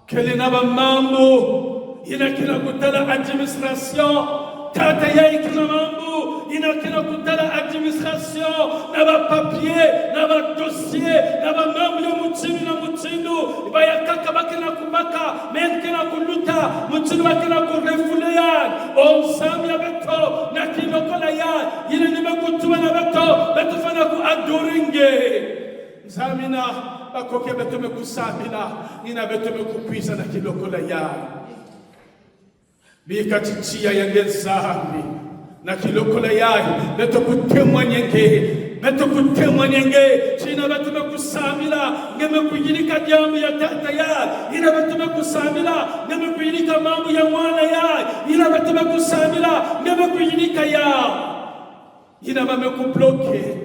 Kelinaba mambo, inakina kutala administration, tata ya ikina mambo, inakina kutala administration, naba papier, naba dossier, naba mambo ya mutinu na mutinu, ibaya kaka bakina kumaka, menkina kuluta, mutinu bakina kurefuleyan, sami ya beto, nakino kola ya, inanima kutuwa na beto fana ku adoringe. Zamina, bakoke beto me kusamina, ina beto me kukwisa na kiloko la ya. Bika chichia yange zambi, na kiloko la ya, beto kutemwa nyenge, china beto me kusamina, ngeme kujirika jambu ya tata ya, ina beto me kusamina, ngeme kujirika mambu ya mwana ya, ina beto me kusamina, ngeme kujirika ya. Ina me kubloke,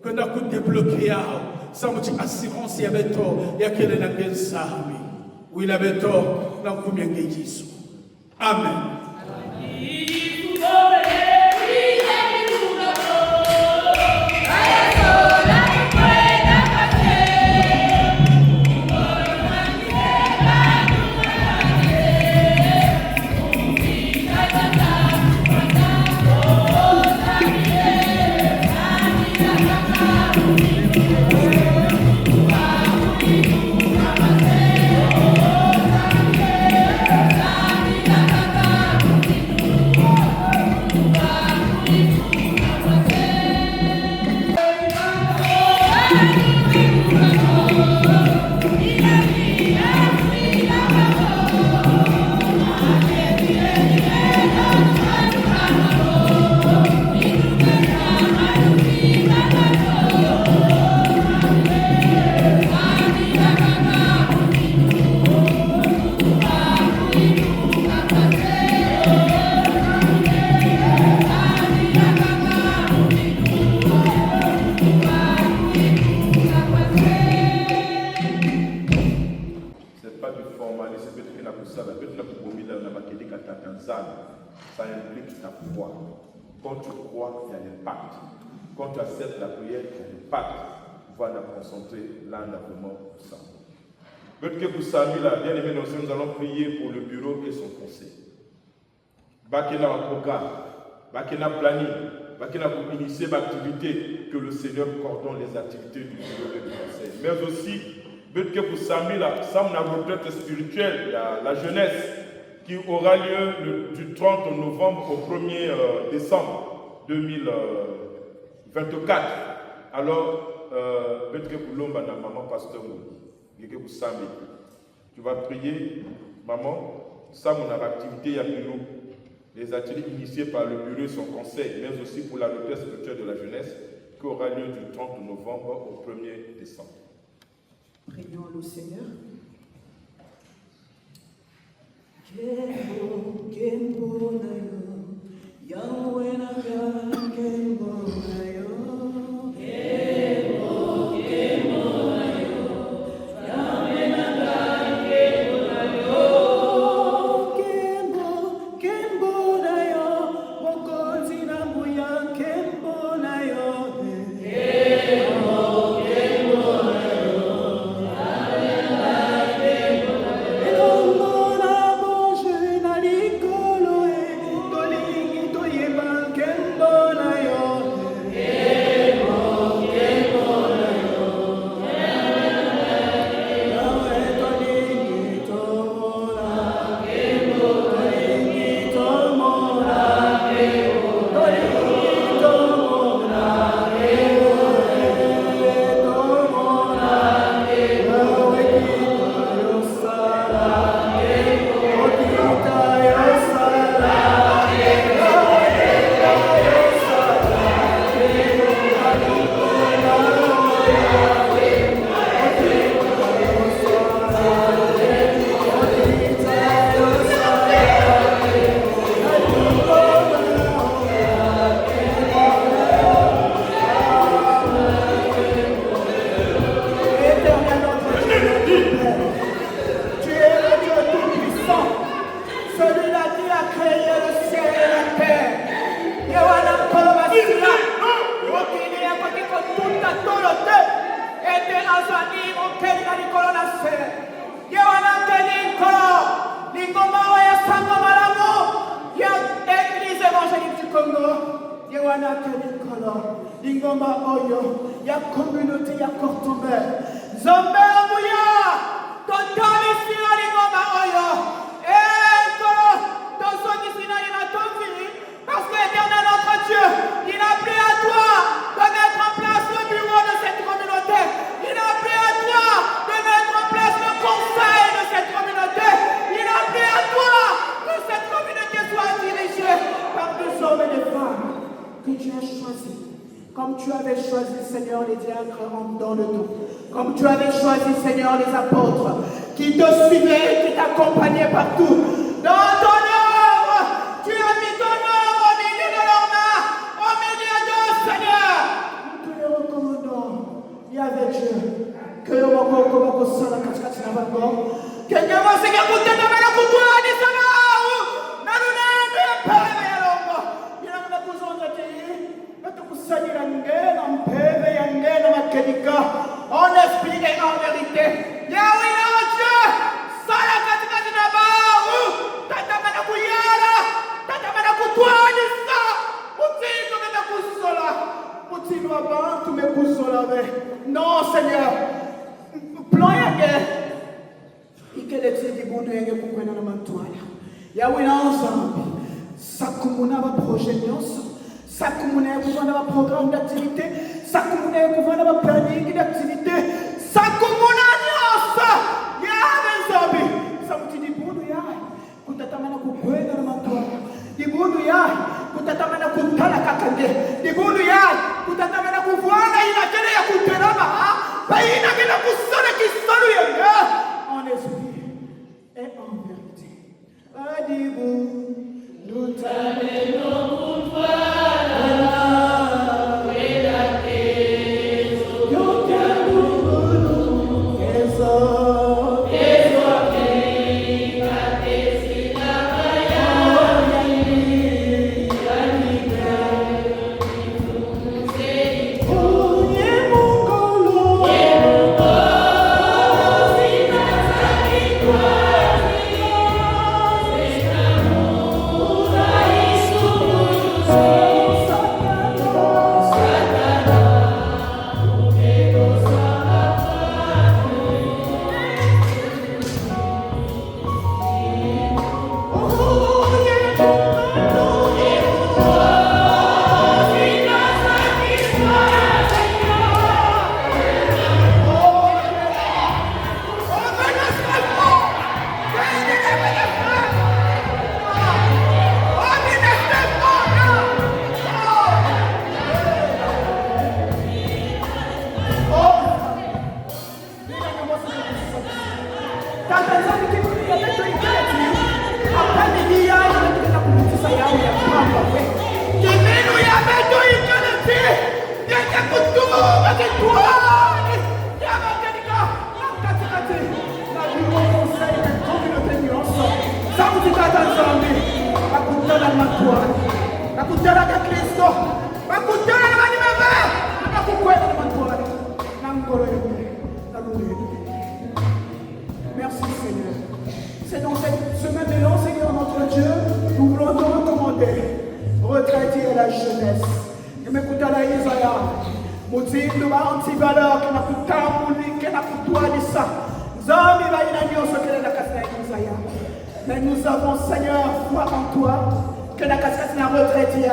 kwenda kudebloke yao. Samuti assurance ya beto ya kele na ngenzami wila beto na kumyenge Yesu. Amen. Ça implique ta foi. Quand tu crois, il y a l'impact. Quand tu acceptes la prière, il y a l'impact. pouvoir nous concentrer là, vraiment pour ça. Peut-être que pour Samy, là, bien aimé, nous allons prier pour le bureau et son conseil. Bakena un programme, Bakena planning, Bakena pour initier l'activité, que le Seigneur coordonne les activités du bureau et du conseil. Mais aussi, peut-être que pour Samy, là, Sam a une retraite spirituelle, la jeunesse, qui aura lieu du 30 novembre au 1er décembre 2024. Alors, peut-être que pour l'homme, maman, pasteur, pour Samy, tu vas prier, maman, Sam, on a l'activité, il y a bureau. Les ateliers initiés par le bureau et son conseil, mais aussi pour la retraite spirituelle de la jeunesse, qui aura lieu du 30 novembre au 1er décembre. Prions le Seigneur. Comme tu avais choisi, Seigneur, les diacres dans le dos. Comme tu avais choisi, Seigneur, les apôtres qui te suivaient, qui t'accompagnaient partout. Dans ton œuvre, tu as mis ton œuvre au milieu de leurs mains, au milieu d'eux, Seigneur. Nous te les recommandons. Il y avait Dieu. Que le moko comme ça, la katikati na bango. Que le moko Seigneur, pour te donner la couture à des sonars. Narunende pere yalongo. Yalongo na kuzonda teyi. Natusanyira ngena mpeve ya ngena makenika. En esprit et en vérité. Yahweh notre Dieu. Sala katikati na bao. Tatamana kuyala. Tatamana kutwanisa. Mutino mena kusola. Mutino abantu me kusola be. Non Seigneur. Plan ya guerre. Ikele tsidi bundu yenge kukwena na mantwala. Yahweh na ensemble. Sakumuna ba projet nyonso. Sakumuna ya kuvana ba programme d'activité. Sakumuna ya kuvana ba planning d'activité. Sakumuna nyonso. Yahweh nzambi. Samutidi bundu ya. Kutatamana kukwena na mantwala. Di bundu ya. Kutatamana kutala kakande. Di bundu ya. Kutatamana kuvana ina kene ya kuterama. Baina kena kusana kisalu yanga. En esprit et en vérité. Adibou, nous t'amenons pour toi. Oh, étoile. Yamakenika, Nakatikati, la bureau conseil de communauté nuance. Ça vous dit pas dans Zambie. Bakutana Matoine. Bakutana de Christo. Bakutana de Manimaba. Bakukwela de Matoine. Nangoro Yamé. Merci Seigneur. C'est dans ce même élan, Seigneur notre Dieu, nous voulons te recommander. Retraiter la jeunesse. Et m'écoutez la Isaïa. Moutindo va anti-valeur qui n'a pas de qui n'a pas de ça. Zambi va y aller au secret de la cascade Isaïa. Mais nous avons, Seigneur, foi en toi, que la cascade n'a retraité.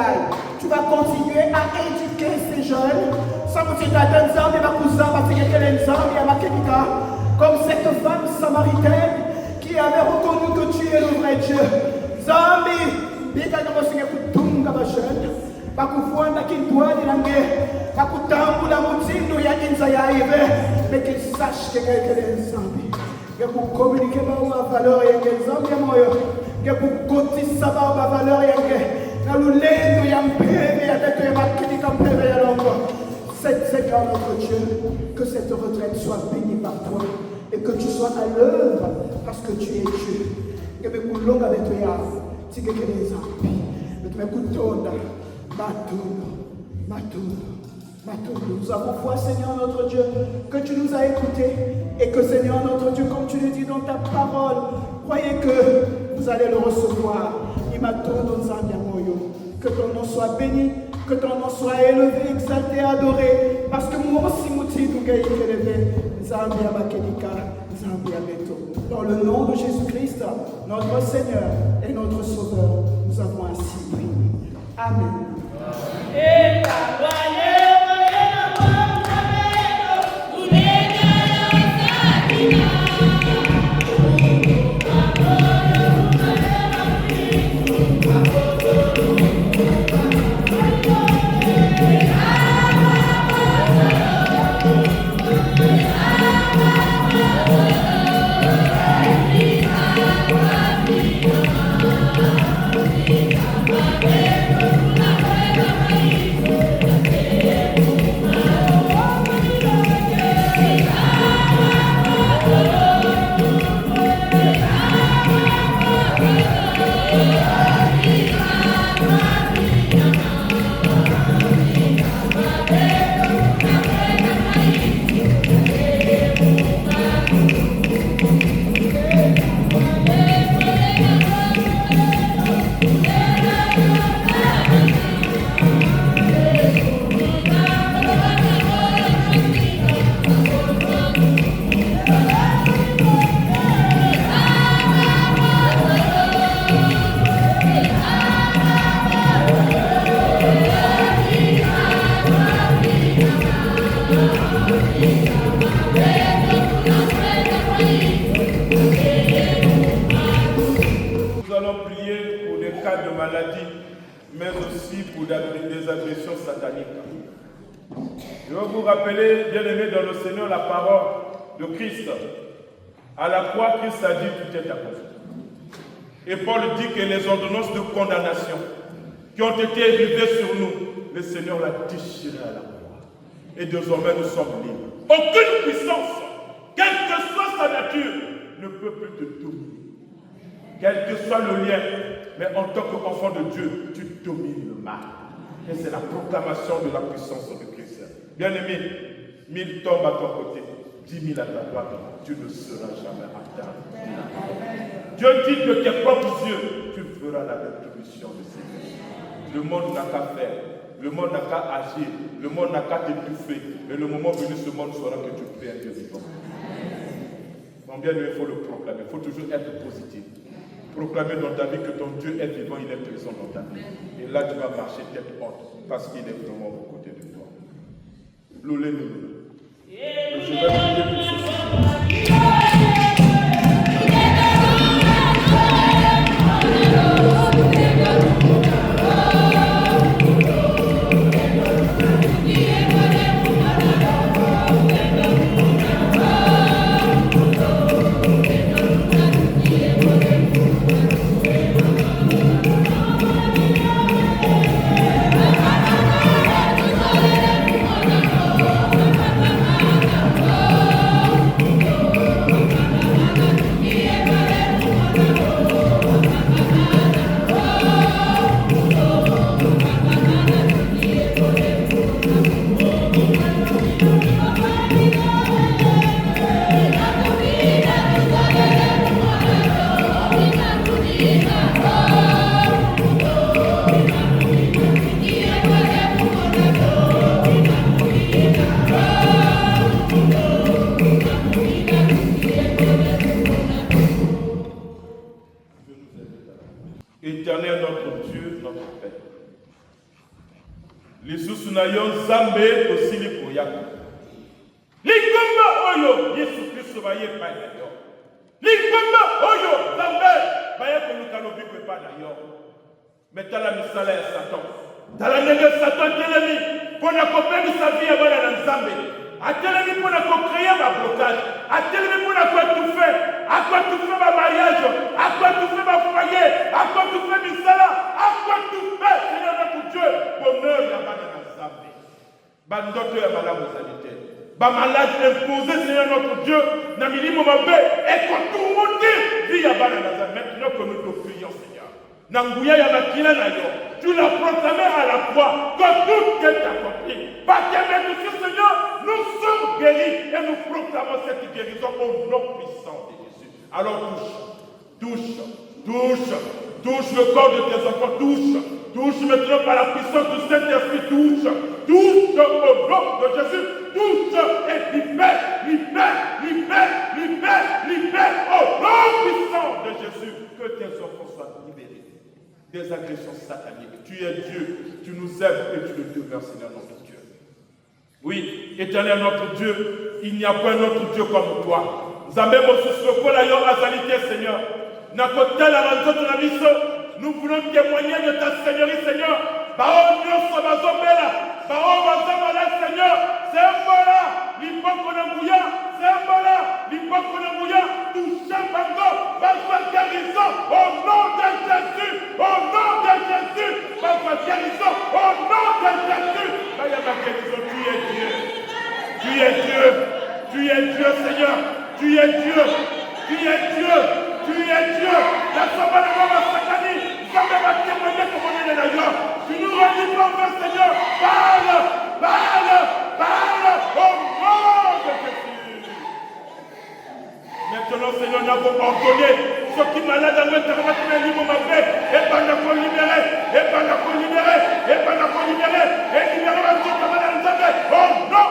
Tu vas continuer à éduquer ces jeunes. Sans que tu t'attends, Zambi va cousin, va dire qu'elle est Zambi à Makenika. Comme cette femme samaritaine qui avait reconnu que tu es le vrai Dieu. Zambi, bika na mosinga kutunga bashana. Bakufuanda kintwani nange. Bakutambula mutindo ya inza ya ive. Mais qu'ils sachent que quelqu'un est Zambi. Que pour communiquer ma valeur et que Zambi est moyo. Que pour cotiser ma valeur et que na lulendo ya mpeve ya tete ya makinika mpeve ya longo. Seigneur notre Dieu, que cette retraite soit bénie par toi et que tu sois à l'œuvre parce que tu es Dieu. Que me coulons avec toi, si que les amis, que me coulons, nous avons foi, Seigneur notre Dieu, que tu nous as écoutés et que Seigneur notre Dieu, comme tu le dis dans ta parole, croyez que vous allez le recevoir. Que ton nom soit béni. Que ton nom soit élevé, exalté, adoré. Parce que moi aussi, dans le nom de Jésus-Christ, notre Seigneur et notre Sauveur, nous avons ainsi prié. Amen. mais aussi pour des agressions sataniques. Je veux vous rappeler, bien-aimés dans le Seigneur, la parole de Christ. À la croix, Christ a dit tout est accompli. Et Paul dit que les ordonnances de condamnation qui ont été arrivées sur nous, le Seigneur l'a déchiré à la croix. Et désormais, nous sommes libres. Aucune puissance, quelle que soit sa nature, ne peut plus te dominer. Quel que soit le lien, mais en tant qu'enfant de Dieu, tu domines le mal. Et c'est la proclamation de la puissance de Christ. Bien-aimé, 1000 tombent à ton côté, 10 000 à ta droite, tu ne seras jamais atteint. Dieu dit de tes propres yeux, tu feras la rétribution de ces yeux. Le monde n'a qu'à faire, le monde n'a qu'à agir, le monde n'a qu'à t'étouffer. Mais le moment venu, ce monde saura que tu peux être vivant. Mon bien-aimé, il faut le proclamer, il faut toujours être positif. Proclamer dans ta vie que ton Dieu est vivant, il est présent dans ta vie. Et là, tu vas marcher tête haute parce qu'il est vraiment aux côtés de toi. Louez-le. Je vais prier pour ce Thank you. Éternel notre Dieu, notre Père. Lisusu na yo Nzambe osili koyaka. Lingomba oyo Yesu Kristo baye pa na yo. Lingomba oyo Nzambe baye koluka lobiko pa na yo. Metala misala ya Satan. Tala ndenge Satan telemi pona kopemisa vie ya bana na Nzambe. Atelemi pona créer ba blocage. Atelemi pona étouffer. Étouffer ba mariage. Étouffer ba foyer. Étouffer misala. Étouffer Seigneur notre Dieu. Bonheur ya bana na Nzambe. Bandoto ya malamu sanité. Ba malade imposé Seigneur notre Dieu. Na milimo mabe. Et que tout le monde vie ya bana na Nzambe. Maintenant que nous te prions Seigneur. Nanguya ya makila na yo. Tu l'as proclamé à la croix que tout est accompli. Parce que maintenant, Seigneur, nous sommes guéris et nous proclamons cette guérison au nom puissant de Jésus. Alors touche le corps de tes enfants, touche maintenant par la puissance du Saint-Esprit, touche au nom de Jésus, touche et libère au nom puissant de Jésus, que tes enfants soient libérés des agressions sataniques. Tu es Dieu, tu nous aimes et tu le demeures, Seigneur notre Dieu. Oui, éternel notre Dieu, il n'y a pas un autre Dieu comme toi. Nzambe mosusu kola yo azalité, Seigneur. Na kotala banzoto na biso, nous voulons témoigner de ta Seigneurie, Seigneur. Bao nyonso bazobela, bao bazobala, Seigneur. Sembola, lipoko na nguya, sembola, lipoko na nguya, touche bango, bazwa guérison au nom de Jésus, au nom de Jésus, bazwa guérison au nom de Jésus. Baya ma guérison, tu es Dieu, tu es Dieu, tu es Dieu, Seigneur, tu es Dieu, tu es Dieu, tu es Dieu. La somme de mon Sakani, jamais va témoigner comme on est d'ailleurs. Tu nous redis pas, Seigneur, parle au nom de Jésus. Maintenant, Seigneur, nous avons ordonné ceux qui sont malades dans notre terre, et pendant qu'on libérer, et libérer les autres malades dans notre au nom.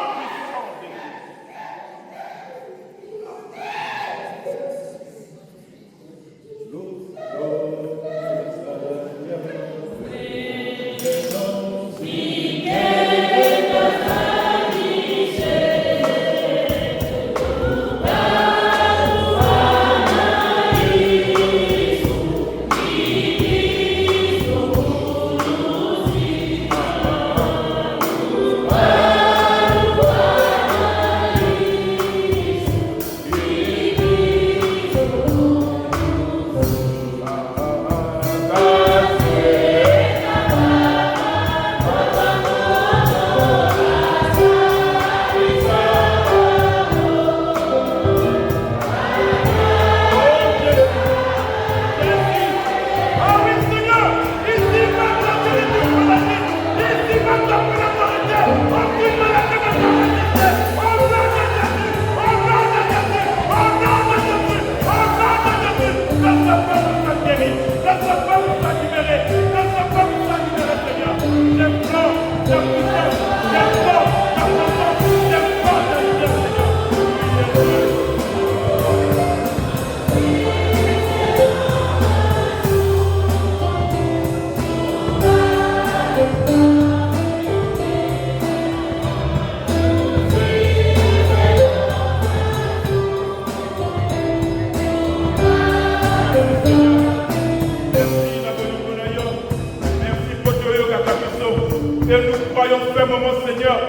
Et nous croyons fermement, Seigneur,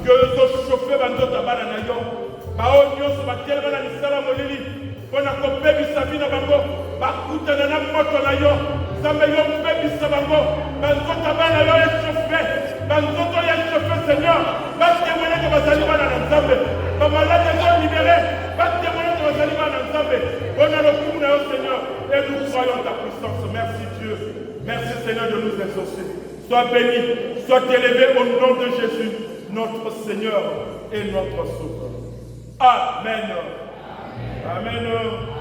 que nous chauffeurs dans notre tabac. Bao nyonso batelema na misala molili pona kopebisa bino bango bakutana na moto na yo Nzambe yo pebisa bango banzoto bana yo échauffé banzoto ya échauffé Seigneur batémoigner que bazali bana na Nzambe bamalade yo libéré batémoigner que bazali bana na Nzambe pona lokumu na yo Seigneur et nous croyons ta puissance. Merci Dieu, merci Seigneur de nous exaucer. Sois béni, sois élevé au nom de Jésus, notre Seigneur et notre Sauveur. Amen. Amen. Amen.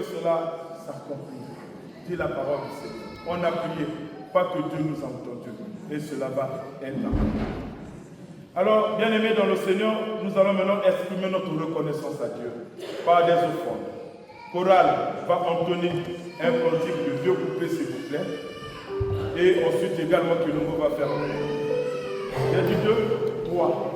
que cela s'accomplisse. Dis la parole du Seigneur. On a prié, pas que Dieu nous a entendu. Et cela va être accompli. Alors, bien-aimés dans le Seigneur, nous allons maintenant exprimer notre reconnaissance à Dieu par des offrandes. Chorale va entonner un cantique de vieux coupés, s'il vous plaît. Et ensuite également que le mot va faire. Il y a du 2, 3.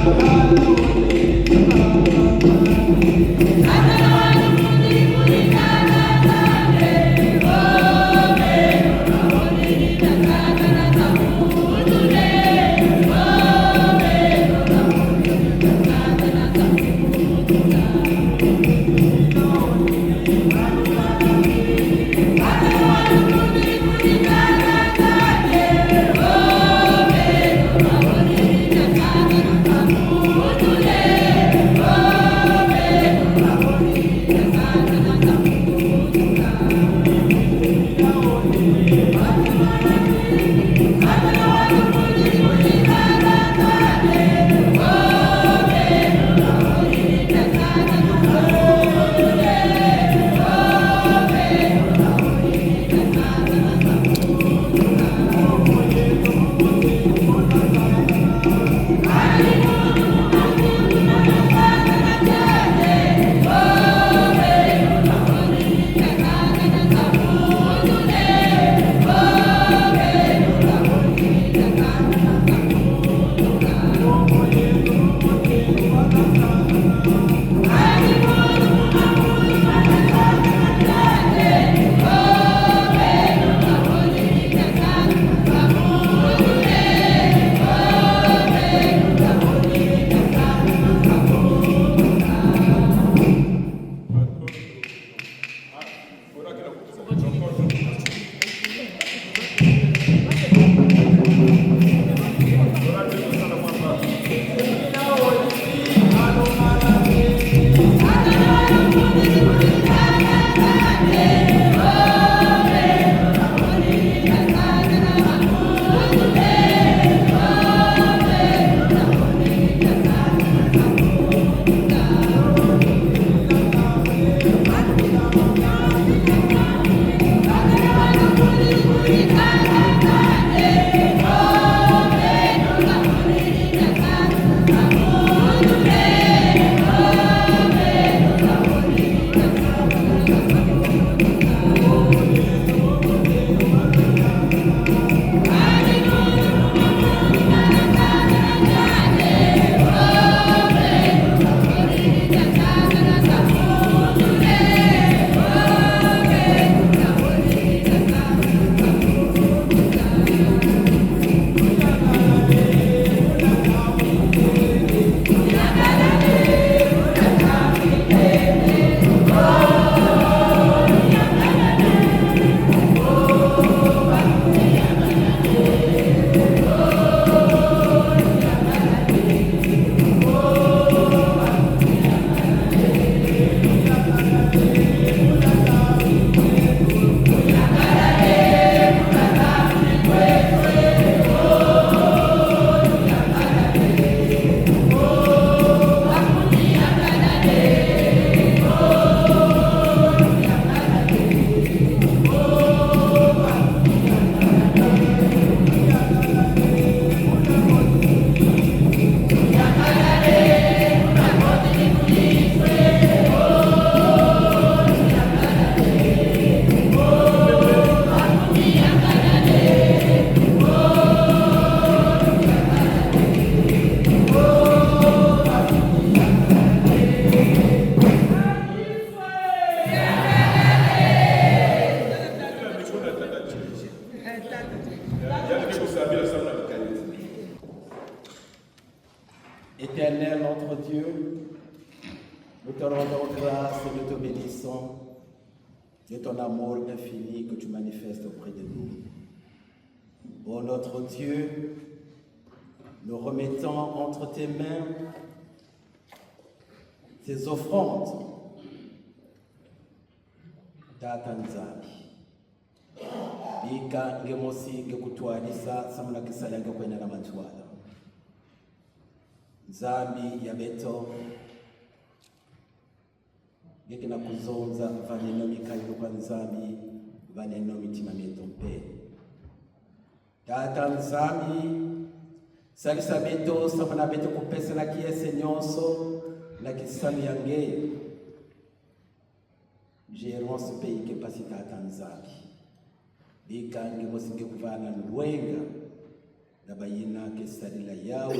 Oh Éternel, notre Dieu, nous te rendons grâce et nous te bénissons de ton amour infini que tu manifestes auprès de nous. Ô notre Dieu, nous remettons entre tes mains ces offrandes Tata Nzambi. Bika ngemosi ngekutwalisa samuna kisala ngekwenda na matwala. Nzambi ya beto ngekina kuzonza vaneno mikayo kwa Nzambi vaneno mitima meto mpe. Tata Nzambi salisa beto samuna beto kupesa na kiese nyonso na kisali yange. Gérons ce pays qui est passé à Tanzanie. Bika ngemosinge kuvana lwenga na bayina ke salila yawe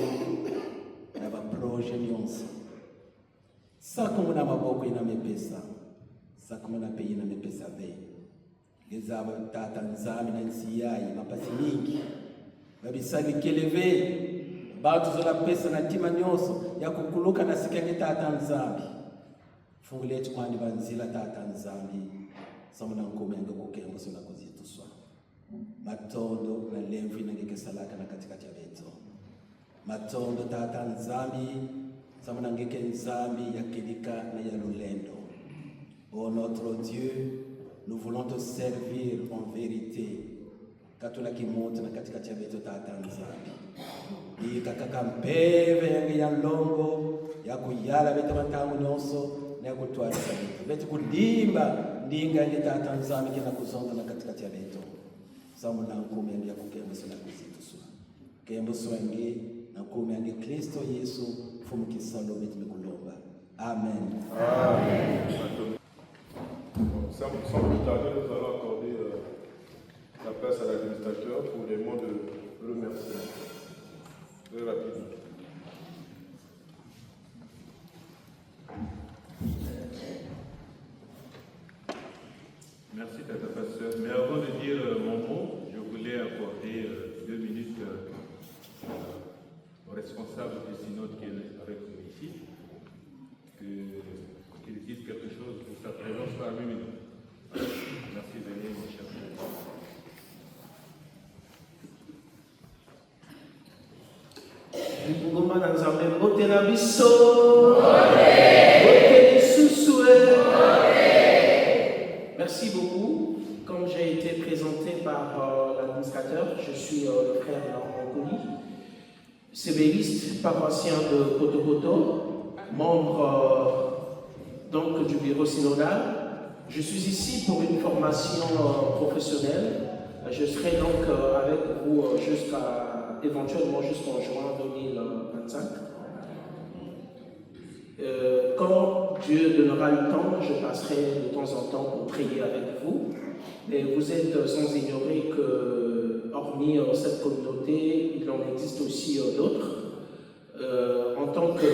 na ba projet nyonso. Sako muna maboko ina mepesa. Sako muna pe ina mepesa ve. Ngezaba tata Nzambi na nsiyai mapasi mingi. Babisali keleve. Batu zola pesa na tima nyonso ya kukuluka na sikenge tata Nzambi. Funguletu kwani banzila tata Nzambi samuna nkome yangu kukembo sona kuzituswa matondo na lemvu inangeke salaka na katikati ya beto matondo tata Nzambi samuna ngeke Nzambi ya kedika na ya lulendo. Oh notre Dieu, nous voulons te servir en vérité katuna kimoto na katikati ya beto tata Nzambi ikakaka mpeve yange ya longo ya kuyala beto matangu nyonso na kutwalisa beto beto kudimba ndinga ndi tata Nzambi kena kuzonga na katikati ya beto samuna nkumi yange ya kukembo sona kuzituswa kembo swange na nkumi yange Kristo Yesu fumukisalo beto mikulomba. Amen. Amen. Sans plus tarder, nous allons accorder la place à l'administrateur pour les mots de remerciement. Très rapidement. Merci Tata Pasteur. Mais avant de dire mon mot, je voulais accorder 2 minutes au responsable du synode qui est avec nous ici, qu'il dise quelque chose pour sa présence parmi nous. Merci, venez mon cher frère. Ngoma na Nzambe mbote na biso Merci beaucoup. Comme j'ai été présenté par l'administrateur, je suis le frère Laurent sébéliste, paroissien de Poto, membre donc du bureau synodal. Je suis ici pour une formation professionnelle. Je serai donc avec vous éventuellement jusqu'en juin 2025. Quand Dieu donnera le temps, je passerai de temps en temps pour prier avec vous. Mais vous êtes sans ignorer que, hormis cette communauté, il en existe aussi d'autres. En tant que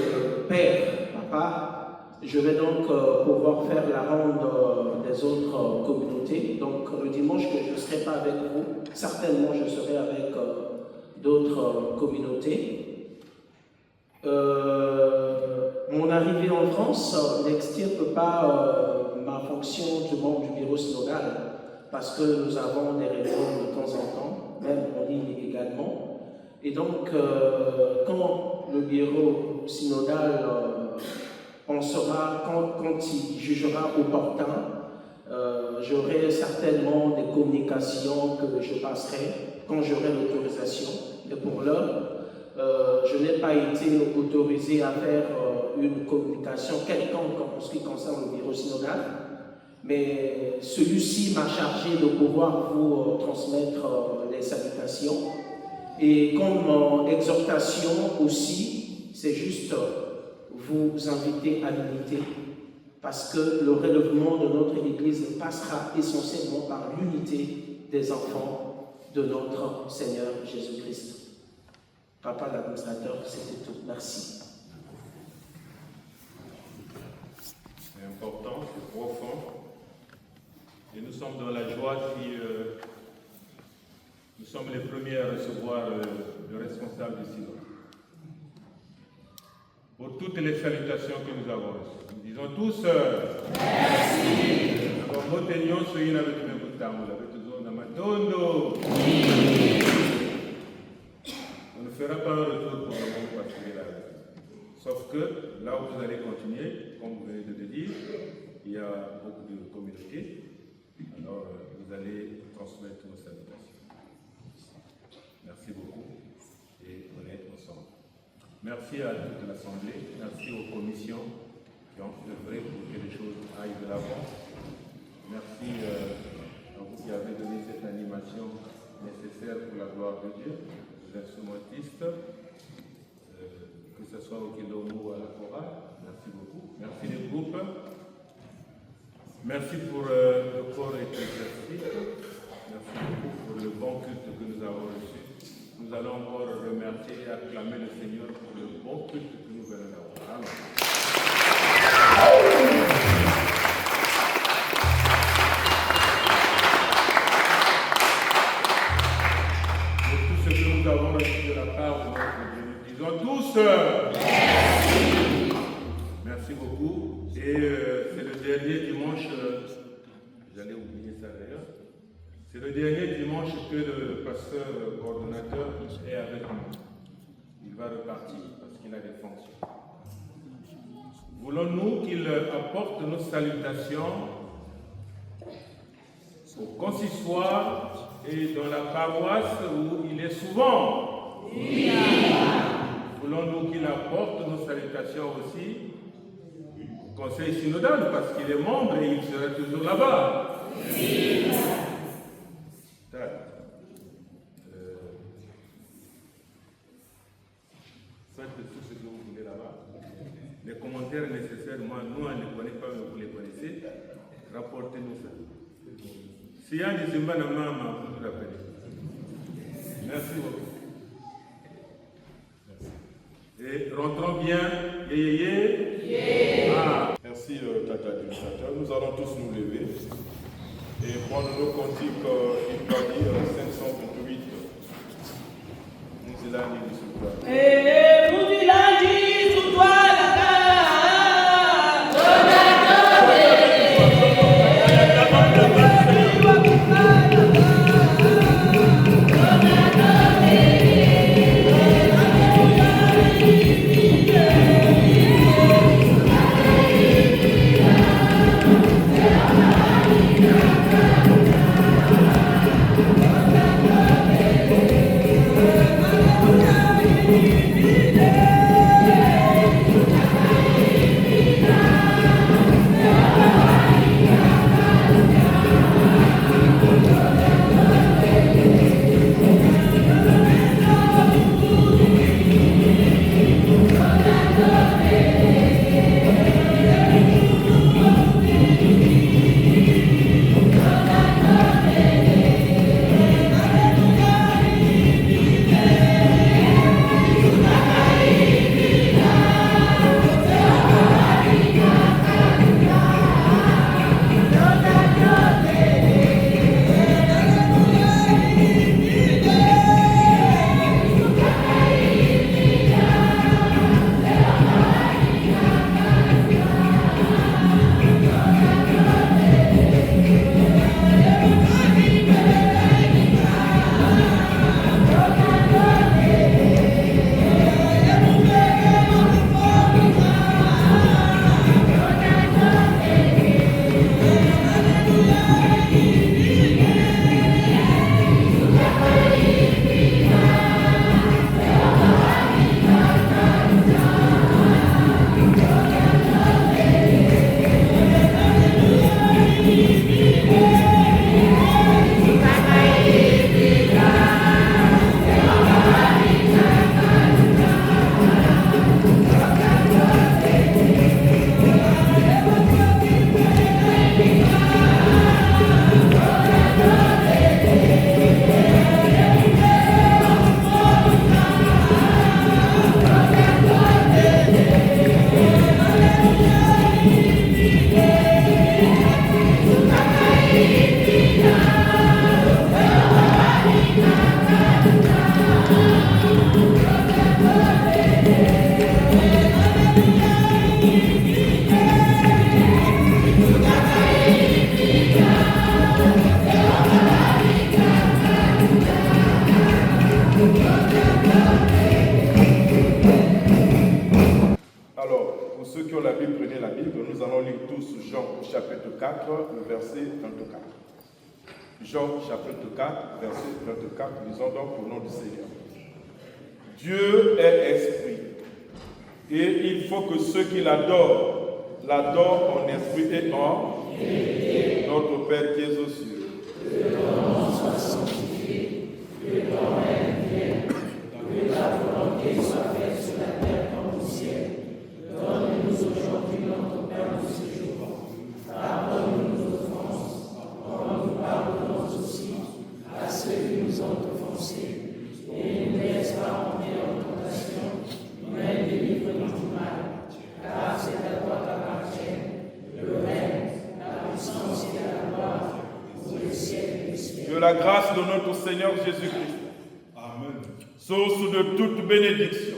père, papa, je vais donc pouvoir faire la ronde des autres communautés. Donc le dimanche que je ne serai pas avec vous, certainement je serai avec d'autres communautés. Mon arrivée en France n'extirpe pas ma fonction de membre du bureau synodal, parce que nous avons des réunions de temps en temps, même en ligne également. Et donc, quand le bureau synodal pensera, quand il jugera opportun, j'aurai certainement des communications que je passerai quand j'aurai l'autorisation. Et pour l'heure, je n'ai pas été autorisé à faire une communication quelconque en ce qui concerne le bureau synodal, mais celui-ci m'a chargé de pouvoir vous transmettre les salutations. Et comme exhortation aussi, c'est juste vous inviter à l'unité, parce que le relèvement de notre Église passera essentiellement par l'unité des enfants de notre Seigneur Jésus-Christ. Papa l'administrateur, c'était tout. Merci. C'est important, c'est profond. Et nous sommes dans la joie si nous sommes les premiers à recevoir le responsable du synode. pour toutes les salutations que nous avons reçues. Nous disons tous merci. Alors, motenions soyez avec nous, on ne fera pas un retour pour le moment parce qu'il est là. Sauf que là où vous allez continuer, comme vous venez de le dire, il y a beaucoup de communautés. Alors, vous allez transmettre nos salutations. Merci beaucoup et on est ensemble. Merci à toute l'Assemblée, merci aux commissions qui ont œuvré pour que les choses aillent de l'avant. Merci à vous qui avez donné cette animation nécessaire pour la gloire de Dieu, aux instrumentistes, que ce soit au Kilomo ou à la chorale. Merci beaucoup. Merci les groupes. Merci pour le corps ecclésiastique. Merci beaucoup pour le bon culte que nous avons reçu. Nous allons encore remercier et acclamer le Seigneur pour le bon culte que nous venons d'avoir. Amen. Pour tout ce que nous avons reçu de la part de notre Dieu, nous disons tous merci. Merci beaucoup. Et c'est le dernier dimanche, j'allais oublier ça d'ailleurs, c'est le dernier dimanche que le pasteur coordonnateur est avec nous. Il va repartir parce qu'il a des fonctions. Voulons-nous qu'il apporte nos salutations au consistoire et dans la paroisse où il est souvent? Oui. Voulons-nous qu'il apporte nos salutations aussi au conseil synodal parce qu'il est membre et il sera toujours là-bas? Oui. Faites tout ce que vous voulez là-bas. Les commentaires nécessaires, moi, nous, on ne les connaît pas, mais vous les connaissez. Rapportez-nous ça. Si y a des Zimbabwe, vous nous rappelez. Merci beaucoup. Et rentrons bien. Ah. Merci, Tata administrateur. Nous allons tous nous lever et prendre nos cantiques Ipadi 528. Nous allons nous soutenir. Amen. qui ont la Bible, prenez la Bible. Nous allons lire tous Jean chapitre 4, le verset 24. Jean chapitre 4, verset 24. Lisons donc au nom du Seigneur. Dieu est esprit. Et il faut que ceux qui l'adorent en esprit et en vérité. Notre Père qui es aux cieux. Que ton nom soit sanctifié, que ton règne vienne, que ta volonté soit faite sur la terre comme au ciel. Donne-nous aujourd'hui notre pain de ce jour. Pardonne-nous nos offenses, comme nous pardonnons aussi à ceux qui nous ont offensés. Et ne nous laisse pas entrer en tentation, mais délivre-nous du mal. Car c'est à toi qu'appartiennent le règne, la puissance et la gloire pour le siècle des siècles. Que la grâce de notre Seigneur Jésus-Christ, Amen, source de toute bénédiction,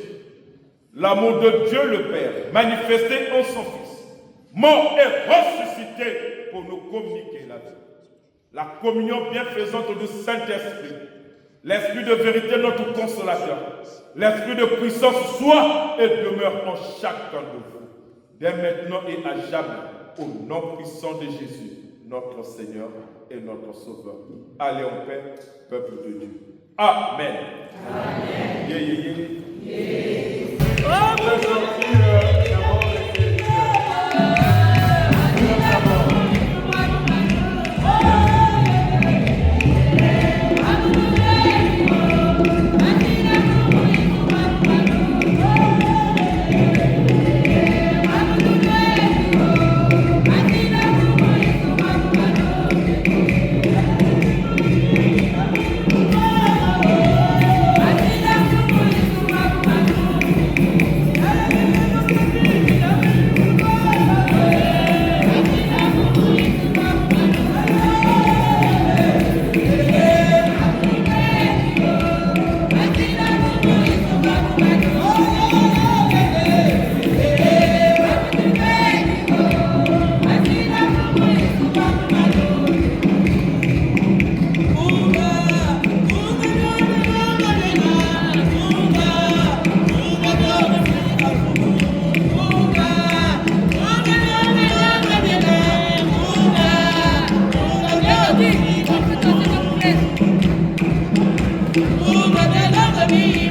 l'amour de Dieu le Père, manifesté en son Fils, mort et ressuscité pour nous communiquer la vie. La communion bienfaisante du Saint-Esprit, l'Esprit de vérité, notre consolateur, l'Esprit de puissance soit et demeure en chacun de vous, dès maintenant et à jamais, au nom puissant de Jésus, notre Seigneur et notre Sauveur. Allez en paix, peuple de Dieu. Amen. Amen. Yeah, yeah, yeah. Yeah. Très gentil, d'abord, me.